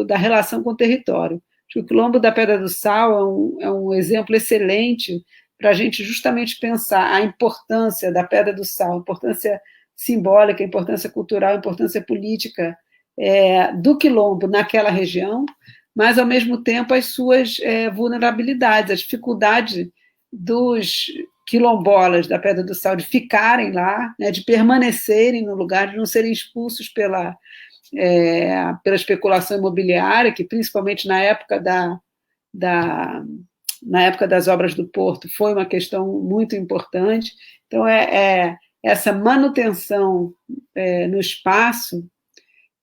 da relação com o território. Acho que o Quilombo da Pedra do Sal é um exemplo excelente para a gente justamente pensar a importância da Pedra do Sal, a importância simbólica, a importância cultural, a importância política do Quilombo naquela região, mas, ao mesmo tempo, as suas vulnerabilidades, a dificuldade dos quilombolas da Pedra do Sal de ficarem lá, né, de permanecerem no lugar, de não serem expulsos pela especulação imobiliária, que, principalmente na época na época das obras do Porto, foi uma questão muito importante. Então, essa manutenção no espaço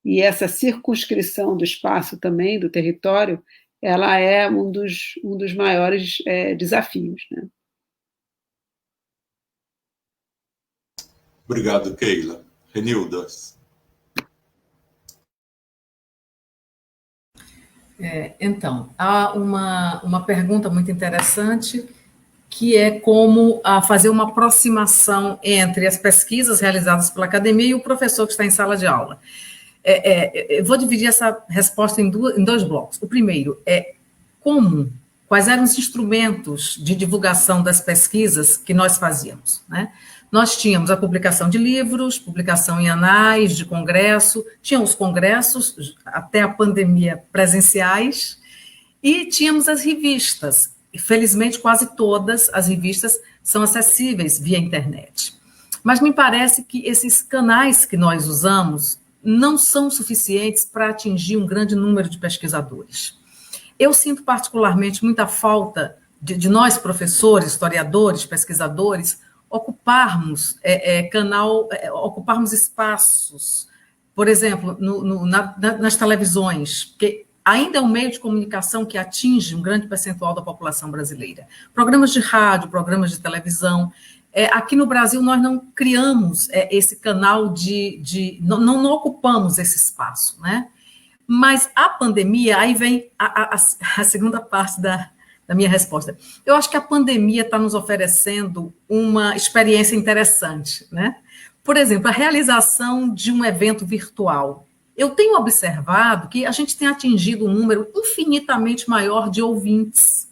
e essa circunscrição do espaço também, do território, ela é um dos maiores desafios, né? Obrigado, Keila. Renilda. Então, há uma pergunta muito interessante que é como fazer uma aproximação entre as pesquisas realizadas pela academia e o professor que está em sala de aula. Eu vou dividir essa resposta em dois blocos. O primeiro é quais eram os instrumentos de divulgação das pesquisas que nós fazíamos, né? Nós tínhamos a publicação de livros, publicação em anais de congresso, tinham os congressos, até a pandemia, presenciais, e tínhamos as revistas. Felizmente, quase todas as revistas são acessíveis via internet. Mas me parece que esses canais que nós usamos não são suficientes para atingir um grande número de pesquisadores. Eu sinto particularmente muita falta de nós, professores, historiadores, pesquisadores, ocuparmos ocuparmos espaços, por exemplo, nas televisões, porque ainda é um meio de comunicação que atinge um grande percentual da população brasileira. Programas de rádio, programas de televisão. Aqui no Brasil, nós não criamos esse canal não ocupamos esse espaço, né? Mas a pandemia, aí vem a segunda parte da minha resposta. Eu acho que a pandemia está nos oferecendo uma experiência interessante, né? Por exemplo, a realização de um evento virtual. Eu tenho observado que a gente tem atingido um número infinitamente maior de ouvintes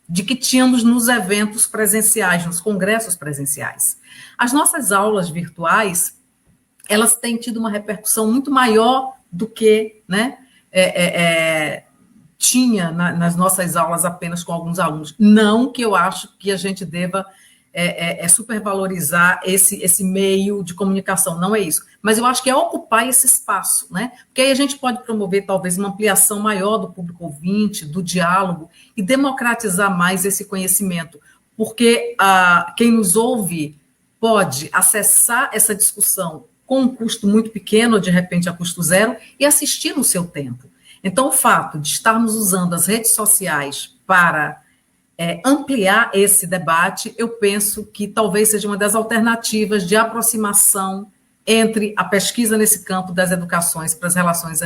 de que tínhamos nos eventos presenciais, nos congressos presenciais. As nossas aulas virtuais, elas têm tido uma repercussão muito maior do que, né, tinha nas nossas aulas apenas com alguns alunos. Não que eu acho que a gente deva supervalorizar esse meio de comunicação, não é isso. Mas eu acho que é ocupar esse espaço, né? Porque aí a gente pode promover talvez uma ampliação maior do público ouvinte, do diálogo, e democratizar mais esse conhecimento. Porque quem nos ouve pode acessar essa discussão com um custo muito pequeno, ou de repente a custo zero, e assistir no seu tempo. Então, o fato de estarmos usando as redes sociais para ampliar esse debate, eu penso que talvez seja uma das alternativas de aproximação entre a pesquisa nesse campo das educações para as relações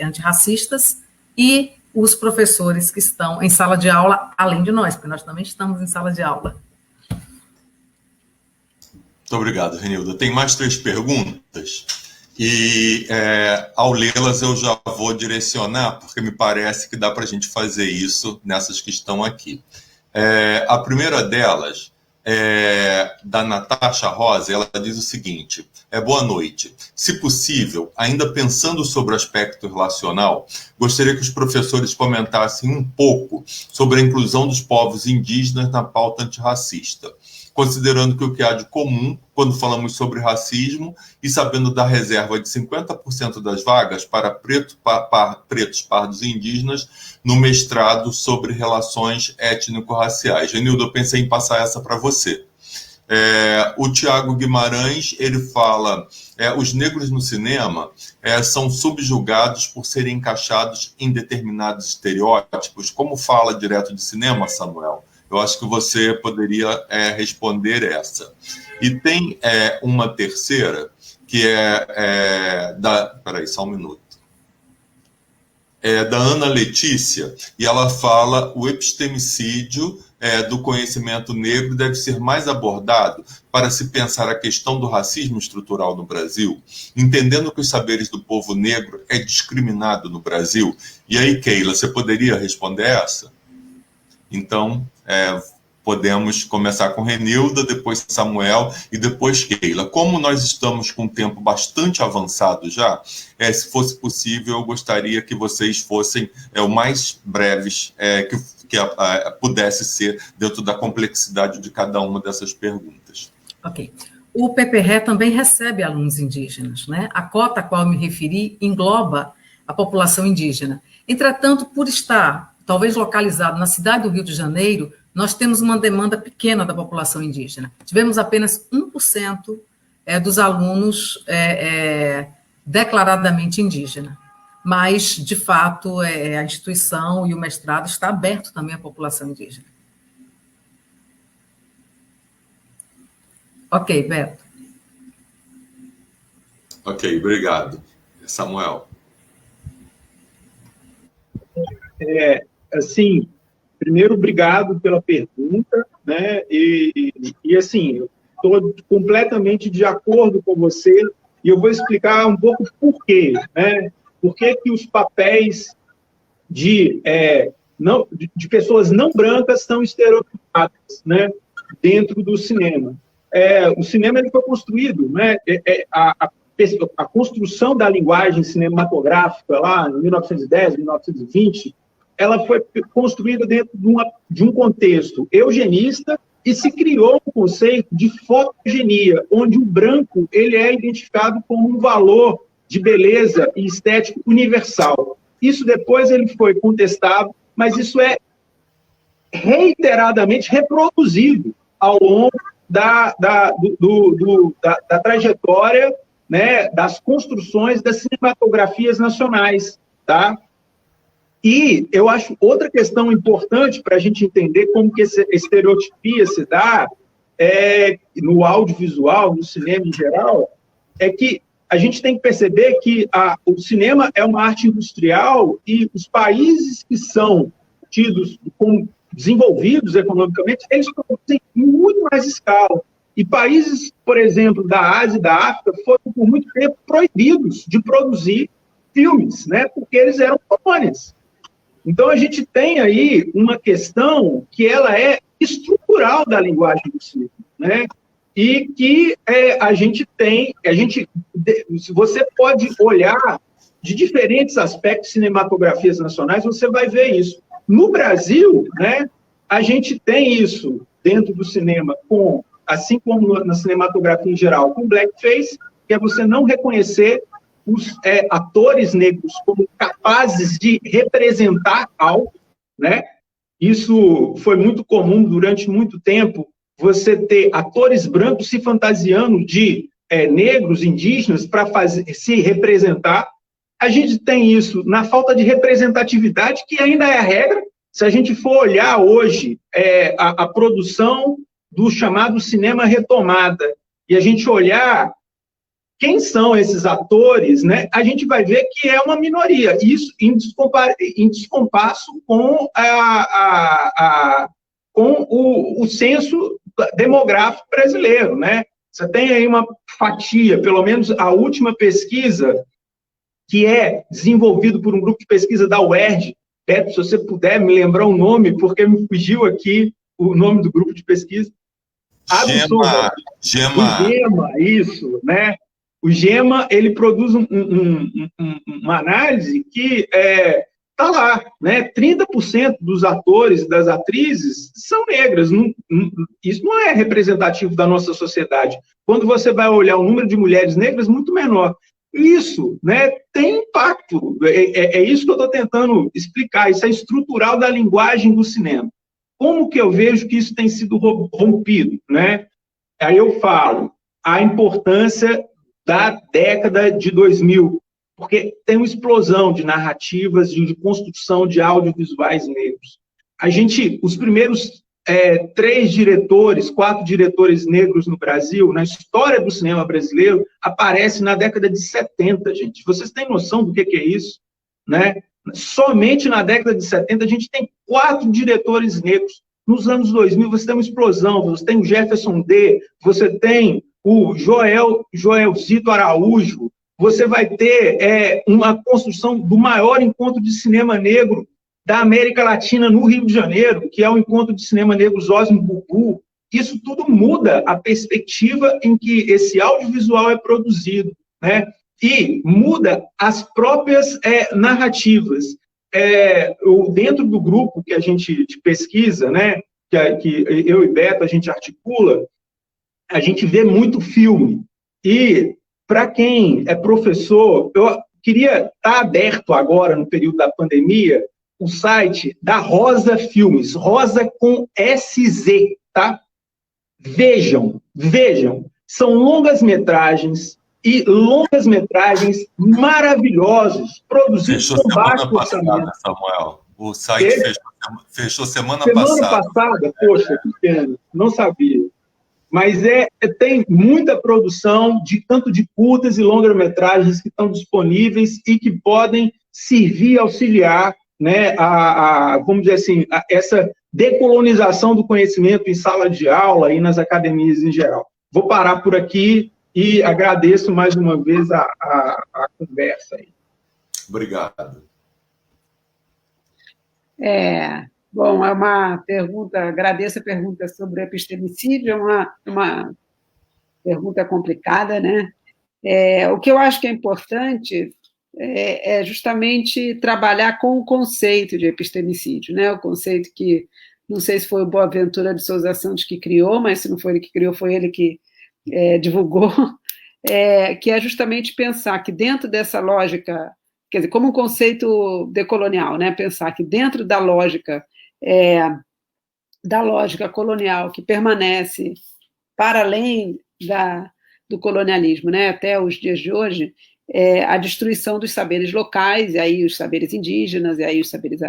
antirracistas e os professores que estão em sala de aula, além de nós, porque nós também estamos em sala de aula. Muito obrigado, Renilda. Tem mais 3 perguntas e, ao lê-las, eu já vou direcionar, porque me parece que dá para a gente fazer isso nessas que estão aqui. A primeira delas é da Natasha Rosa, ela diz o seguinte: boa noite. Se possível, ainda pensando sobre o aspecto relacional, gostaria que os professores comentassem um pouco sobre a inclusão dos povos indígenas na pauta antirracista, considerando que o que há de comum quando falamos sobre racismo e sabendo da reserva de 50% das vagas para pretos, pardos e indígenas no mestrado sobre relações étnico-raciais. Renilda, eu pensei em passar essa para você. O Tiago Guimarães, ele fala, os negros no cinema são subjugados por serem encaixados em determinados estereótipos. Como fala direto de cinema, Samuel? Eu acho que você poderia responder essa. E tem uma terceira, que Peraí, só um minuto. Da Ana Letícia, e ela fala: o epistemicídio do conhecimento negro deve ser mais abordado para se pensar a questão do racismo estrutural no Brasil, entendendo que os saberes do povo negro é discriminado no Brasil. E aí, Keila, você poderia responder essa? Então, podemos começar com Renilda, depois Samuel e depois Keila. Como nós estamos com um tempo bastante avançado já, se fosse possível, eu gostaria que vocês fossem o mais breves que pudesse ser dentro da complexidade de cada uma dessas perguntas. Ok. O PPRE também recebe alunos indígenas, né? A cota a qual eu me referi engloba a população indígena. Entretanto, por estar talvez localizado na cidade do Rio de Janeiro, nós temos uma demanda pequena da população indígena. Tivemos apenas 1% dos alunos declaradamente indígena. Mas, de fato, a instituição e o mestrado está aberto também à população indígena. Ok, Beto. Ok, obrigado. Samuel. Assim, primeiro, obrigado pela pergunta, né? E assim, estou completamente de acordo com você, e eu vou explicar um pouco por quê, né? Por que os papéis de pessoas não brancas são estereotipadas, né, dentro do cinema. O cinema ele foi construído, né, a construção da linguagem cinematográfica lá em 1910, 1920, ela foi construída dentro de um contexto eugenista e se criou um conceito de fotogenia, onde o branco ele é identificado como um valor de beleza e estético universal. Isso depois ele foi contestado, mas isso é reiteradamente reproduzido ao longo da trajetória, né, das construções das cinematografias nacionais, tá? E eu acho outra questão importante para a gente entender como que essa estereotipia se dá no audiovisual, no cinema em geral, é que a gente tem que perceber que o cinema é uma arte industrial e os países que são tidos como desenvolvidos economicamente, eles produzem em muito mais escala. E países, por exemplo, da Ásia e da África foram por muito tempo proibidos de produzir filmes, né, porque eles eram colônias. Então, a gente tem aí uma questão que ela é estrutural da linguagem do cinema, né? E que você pode olhar de diferentes aspectos cinematografias nacionais, você vai ver isso. No Brasil, né, a gente tem isso dentro do cinema, assim como na cinematografia em geral, com blackface, que é você não reconhecer os atores negros como capazes de representar algo, né? Isso foi muito comum durante muito tempo, você ter atores brancos se fantasiando de negros, indígenas, para se representar. A gente tem isso na falta de representatividade, que ainda é a regra. Se a gente for olhar hoje a produção do chamado cinema retomada, e a gente olhar quem são esses atores, né, a gente vai ver que é uma minoria, isso em descompasso com, o censo demográfico brasileiro, né? Você tem aí uma fatia, pelo menos a última pesquisa, que é desenvolvido por um grupo de pesquisa da UERJ. Beto, se você puder me lembrar o nome, porque me fugiu aqui o nome do grupo de pesquisa. Gema, isso, né? O Gema, ele produz uma análise que está lá, né? 30% dos atores e das atrizes são negras. Isso não é representativo da nossa sociedade. Quando você vai olhar o número de mulheres negras, muito menor. Isso, né, tem impacto. É isso que eu estou tentando explicar. Isso é estrutural da linguagem do cinema. Como que eu vejo que isso tem sido rompido, né? Aí eu falo a importância da década de 2000, porque tem uma explosão de narrativas, de construção de audiovisuais negros. Os primeiros 4 diretores negros no Brasil, na história do cinema brasileiro, aparecem na década de 70, gente. Vocês têm noção do que é isso? Né? Somente na década de 70 a gente tem 4 diretores negros. Nos anos 2000 você tem uma explosão, você tem o Jefferson D., você tem o Joelzito Araújo, você vai ter uma construção do maior encontro de cinema negro da América Latina no Rio de Janeiro, que é o encontro de cinema negro Zósimo Bubu. Isso tudo muda a perspectiva em que esse audiovisual é produzido, né? E muda as próprias narrativas. Dentro do grupo que a gente pesquisa, né, que eu e Beto a gente articula, a gente vê muito filme. E, para quem é professor, eu queria estar aberto agora, no período da pandemia, o site da Rosa Filmes, Rosa com SZ, tá? Vejam, são longas-metragens maravilhosos, produzidos com baixo orçamento. Samuel, o site fechou semana passada. Semana passada? Poxa, que pena, não sabia. Mas tem muita produção, tanto de curtas e longas-metragens que estão disponíveis e que podem servir, auxiliar né, vamos dizer assim, essa decolonização do conhecimento em sala de aula e nas academias em geral. Vou parar por aqui e agradeço mais uma vez a conversa aí. Obrigado. Bom, é uma pergunta, agradeço a pergunta sobre o epistemicídio, é uma pergunta complicada, né? O que eu acho que é importante é justamente trabalhar com o conceito de epistemicídio, né? O conceito que, não sei se foi o Boaventura de Souza Santos que criou, mas se não foi ele que criou, foi ele que divulgou, que é justamente pensar que dentro dessa lógica, quer dizer, como um conceito decolonial, né? Pensar que dentro da lógica colonial que permanece para além do colonialismo, né, até os dias de hoje, a destruição dos saberes locais, e aí os saberes indígenas, e aí os saberes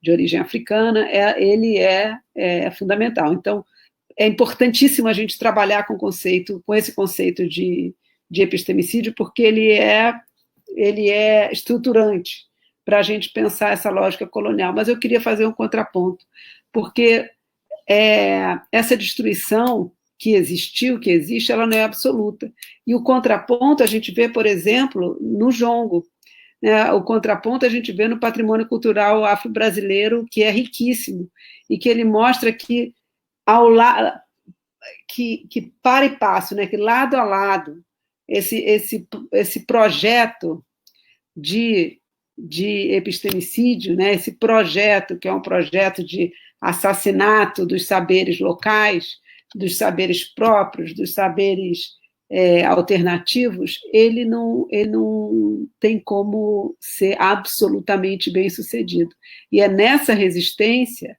de origem africana, ele é fundamental. Então, é importantíssimo a gente trabalhar com esse conceito de epistemicídio, porque ele é estruturante para a gente pensar essa lógica colonial. Mas eu queria fazer um contraponto, porque essa destruição que existiu, que existe, ela não é absoluta. E o contraponto a gente vê, por exemplo, no jongo. Né? O contraponto a gente vê no patrimônio cultural afro-brasileiro, que é riquíssimo, e que ele mostra que, que para e passo, né? Que lado a lado, esse projeto de epistemicídio, né? Esse projeto, que é um projeto de assassinato dos saberes locais, dos saberes próprios, dos saberes alternativos, ele não tem como ser absolutamente bem-sucedido. E é nessa resistência,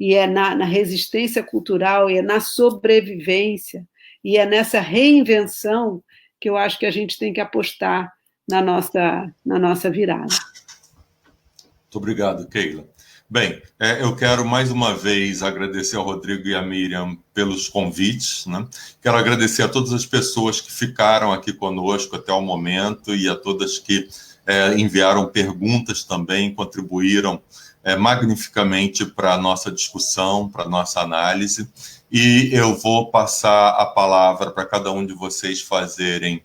e é na resistência cultural, e é na sobrevivência, e é nessa reinvenção que eu acho que a gente tem que apostar na nossa virada. Muito obrigado, Keila. Bem, eu quero mais uma vez agradecer ao Rodrigo e à Miriam pelos convites, né? Quero agradecer a todas as pessoas que ficaram aqui conosco até o momento e a todas que enviaram perguntas também, contribuíram magnificamente para a nossa discussão, para a nossa análise. E eu vou passar a palavra para cada um de vocês fazerem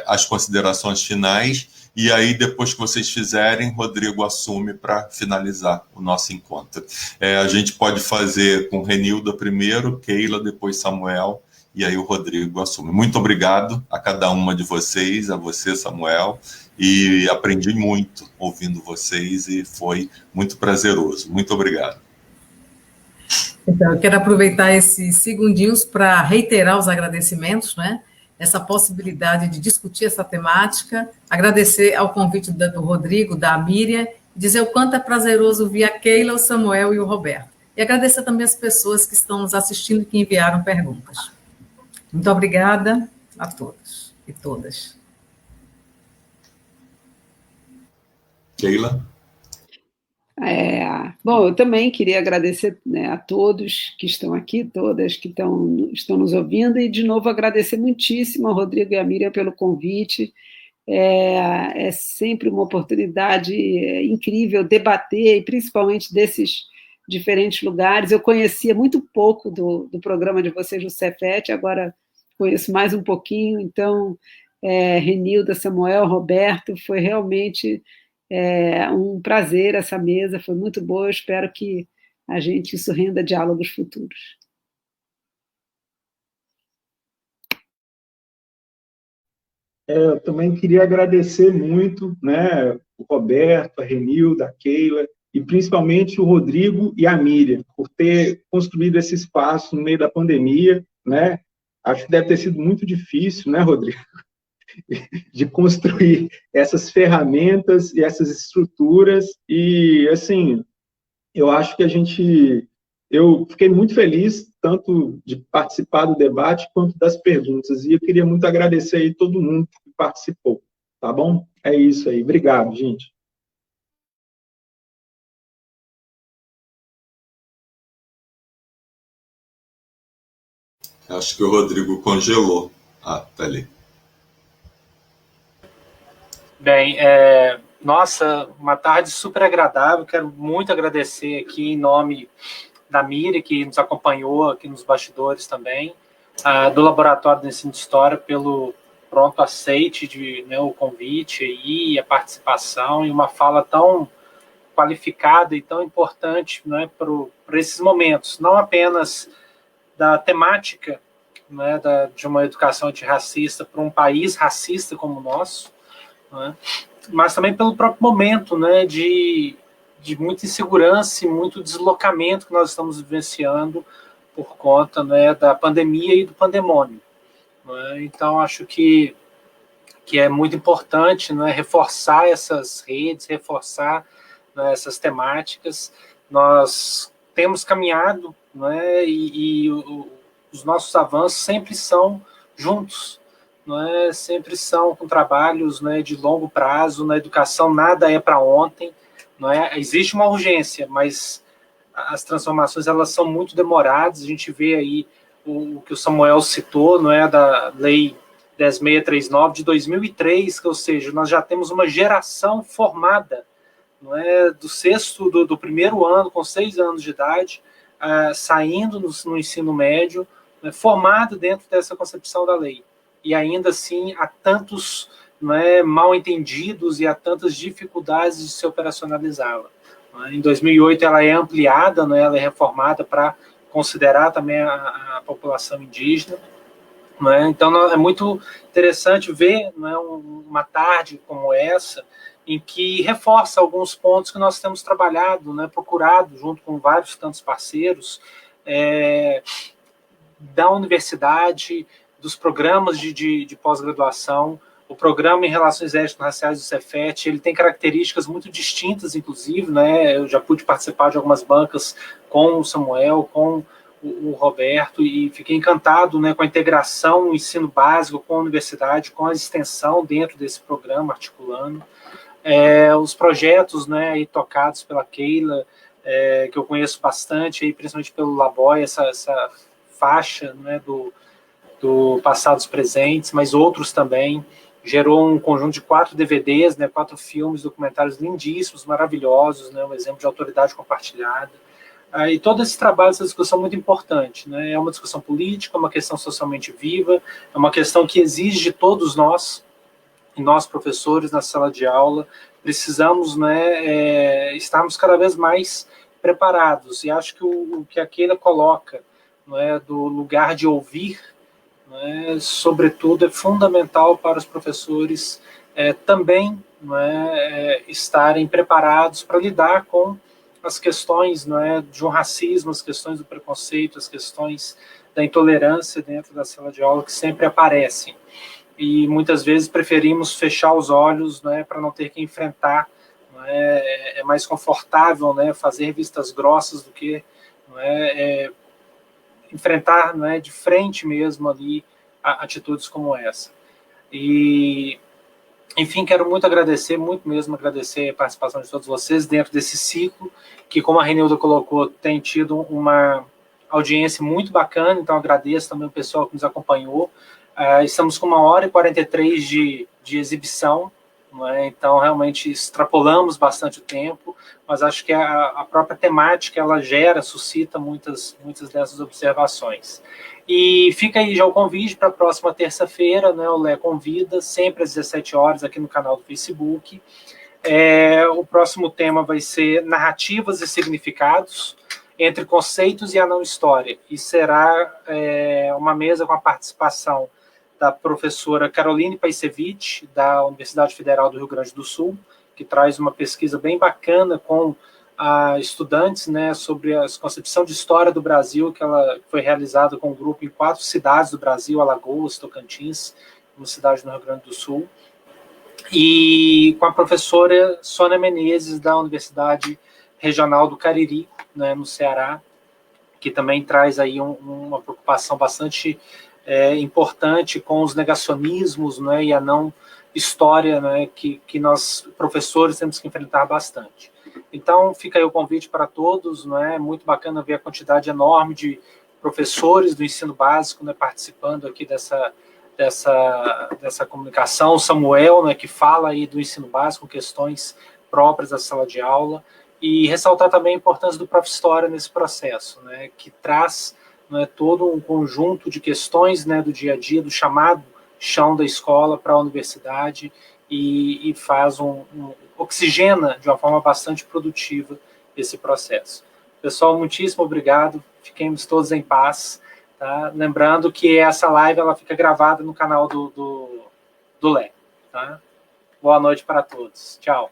as considerações finais. E aí, depois que vocês fizerem, Rodrigo assume para finalizar o nosso encontro. A gente pode fazer com Renilda primeiro, Keila, depois Samuel, e aí o Rodrigo assume. Muito obrigado a cada uma de vocês, a você, Samuel, e aprendi muito ouvindo vocês e foi muito prazeroso. Muito obrigado. Então, eu quero aproveitar esses segundinhos para reiterar os agradecimentos, né? Essa possibilidade de discutir essa temática, agradecer ao convite do Rodrigo, da Miriam, dizer o quanto é prazeroso ver a Keila, o Samuel e o Roberto. E agradecer também as pessoas que estão nos assistindo e que enviaram perguntas. Muito obrigada a todos e todas. Keila? Bom, eu também queria agradecer, né, a todos que estão aqui, todas que estão nos ouvindo, e de novo agradecer muitíssimo ao Rodrigo e à Miriam pelo convite. É sempre uma oportunidade incrível debater, e principalmente desses diferentes lugares. Eu conhecia muito pouco do programa de vocês no Cefet, agora conheço mais um pouquinho, então, Renilda, Samuel, Roberto, foi realmente um prazer essa mesa, foi muito boa, eu espero que isso renda diálogos futuros. Eu também queria agradecer muito, né, o Roberto, a Renilda, a Keila, e principalmente o Rodrigo e a Miriam, por ter construído esse espaço no meio da pandemia, né? Acho que deve ter sido muito difícil, né, Rodrigo? De construir essas ferramentas e essas estruturas, e, assim, eu acho que eu fiquei muito feliz, tanto de participar do debate, quanto das perguntas, e eu queria muito agradecer aí todo mundo que participou, tá bom? É isso aí, obrigado, gente. Acho que o Rodrigo congelou. Ah, tá ali. Bem, Nossa, uma tarde super agradável. Quero muito agradecer aqui em nome da Miriam, que nos acompanhou aqui nos bastidores também, do Laboratório de Ensino de História, pelo pronto aceite de, né, o convite aí, a participação e uma fala tão qualificada e tão importante, né, para esses momentos, não apenas da temática, né, de uma educação antirracista para um país racista como o nosso, né, mas também pelo próprio momento, né, de muita insegurança e muito deslocamento que nós estamos vivenciando por conta, né, da pandemia e do pandemônio. Né? Então, acho que é muito importante, né, reforçar essas redes, reforçar, né, essas temáticas. Nós temos caminhado, né, e os nossos avanços sempre são juntos, né, sempre são com trabalhos, né, de longo prazo. Na educação nada é para ontem, não é? Existe uma urgência, mas as transformações elas são muito demoradas. A gente vê aí o que o Samuel citou, não é, da lei 10.639 de 2003, que, ou seja, nós já temos uma geração formada, não é, do sexto, do primeiro ano, com 6 anos de idade, saindo no ensino médio, né, formado dentro dessa concepção da lei. E ainda assim há tantos, né, mal entendidos e há tantas dificuldades de se operacionalizá-la. Em 2008 ela é ampliada, né, ela é reformada para considerar também a população indígena. Né? Então é muito interessante ver, né, uma tarde como essa, em que reforça alguns pontos que nós temos trabalhado, né, procurado, junto com vários tantos parceiros, da universidade, dos programas de pós-graduação. O programa em Relações Étnico-Raciais do Cefet, ele tem características muito distintas, inclusive, né? Eu já pude participar de algumas bancas com o Samuel, com o Roberto, e fiquei encantado, né, com a integração no ensino básico com a universidade, com a extensão dentro desse programa, articulando. Os projetos, né, aí tocados pela Keila, que eu conheço bastante, aí, principalmente pelo Laboy, essa faixa, né, do Passados Presentes, mas outros também. Gerou um conjunto de 4 DVDs, né, 4 filmes, documentários lindíssimos, maravilhosos, né, um exemplo de autoridade compartilhada. E todo esse trabalho, essa discussão é muito importante. Né, é uma discussão política, é uma questão socialmente viva, é uma questão que exige de todos nós, e nós, professores, na sala de aula, precisamos, né, estarmos cada vez mais preparados. E acho que o que a Keila coloca, né, do lugar de ouvir, né, sobretudo, é fundamental para os professores também, né, estarem preparados para lidar com as questões, né, de um racismo, as questões do preconceito, as questões da intolerância dentro da sala de aula, que sempre aparecem. E muitas vezes preferimos fechar os olhos, né, para não ter que enfrentar. Né, é mais confortável, né, fazer vistas grossas do que, né, enfrentar, né, de frente mesmo ali atitudes como essa. E, enfim, quero muito agradecer, muito mesmo agradecer a participação de todos vocês dentro desse ciclo, que, como a Renilda colocou, tem tido uma audiência muito bacana. Então agradeço também o pessoal que nos acompanhou. Estamos com 1h43 de exibição, né? Então realmente extrapolamos bastante o tempo, mas acho que a própria temática ela suscita muitas dessas observações. E fica aí já o convite para a próxima terça-feira, né? O Lé convida, sempre às 17 horas aqui no canal do Facebook. O próximo tema vai ser narrativas e significados entre conceitos e a não história, e será uma mesa com a participação da professora Caroline Paisevich, da Universidade Federal do Rio Grande do Sul, que traz uma pesquisa bem bacana com estudantes, né, sobre a concepção de história do Brasil, que ela foi realizada com um grupo em 4 cidades do Brasil, Alagoas, Tocantins, uma cidade no Rio Grande do Sul, e com a professora Sônia Menezes, da Universidade Regional do Cariri, né, no Ceará, que também traz aí uma preocupação bastante importante com os negacionismos, né, e a não história, né, que nós, professores, temos que enfrentar bastante. Então, fica aí o convite para todos, né, muito bacana ver a quantidade enorme de professores do ensino básico, né, participando aqui dessa dessa comunicação, o Samuel, né, que fala aí do ensino básico, questões próprias da sala de aula, e ressaltar também a importância do Prof. História nesse processo, né, que traz, né, todo um conjunto de questões, né, do dia a dia, do chamado chão da escola para a universidade, e faz oxigena de uma forma bastante produtiva esse processo. Pessoal, muitíssimo obrigado, fiquemos todos em paz, tá? Lembrando que essa live ela fica gravada no canal do LE. Tá? Boa noite para todos. Tchau.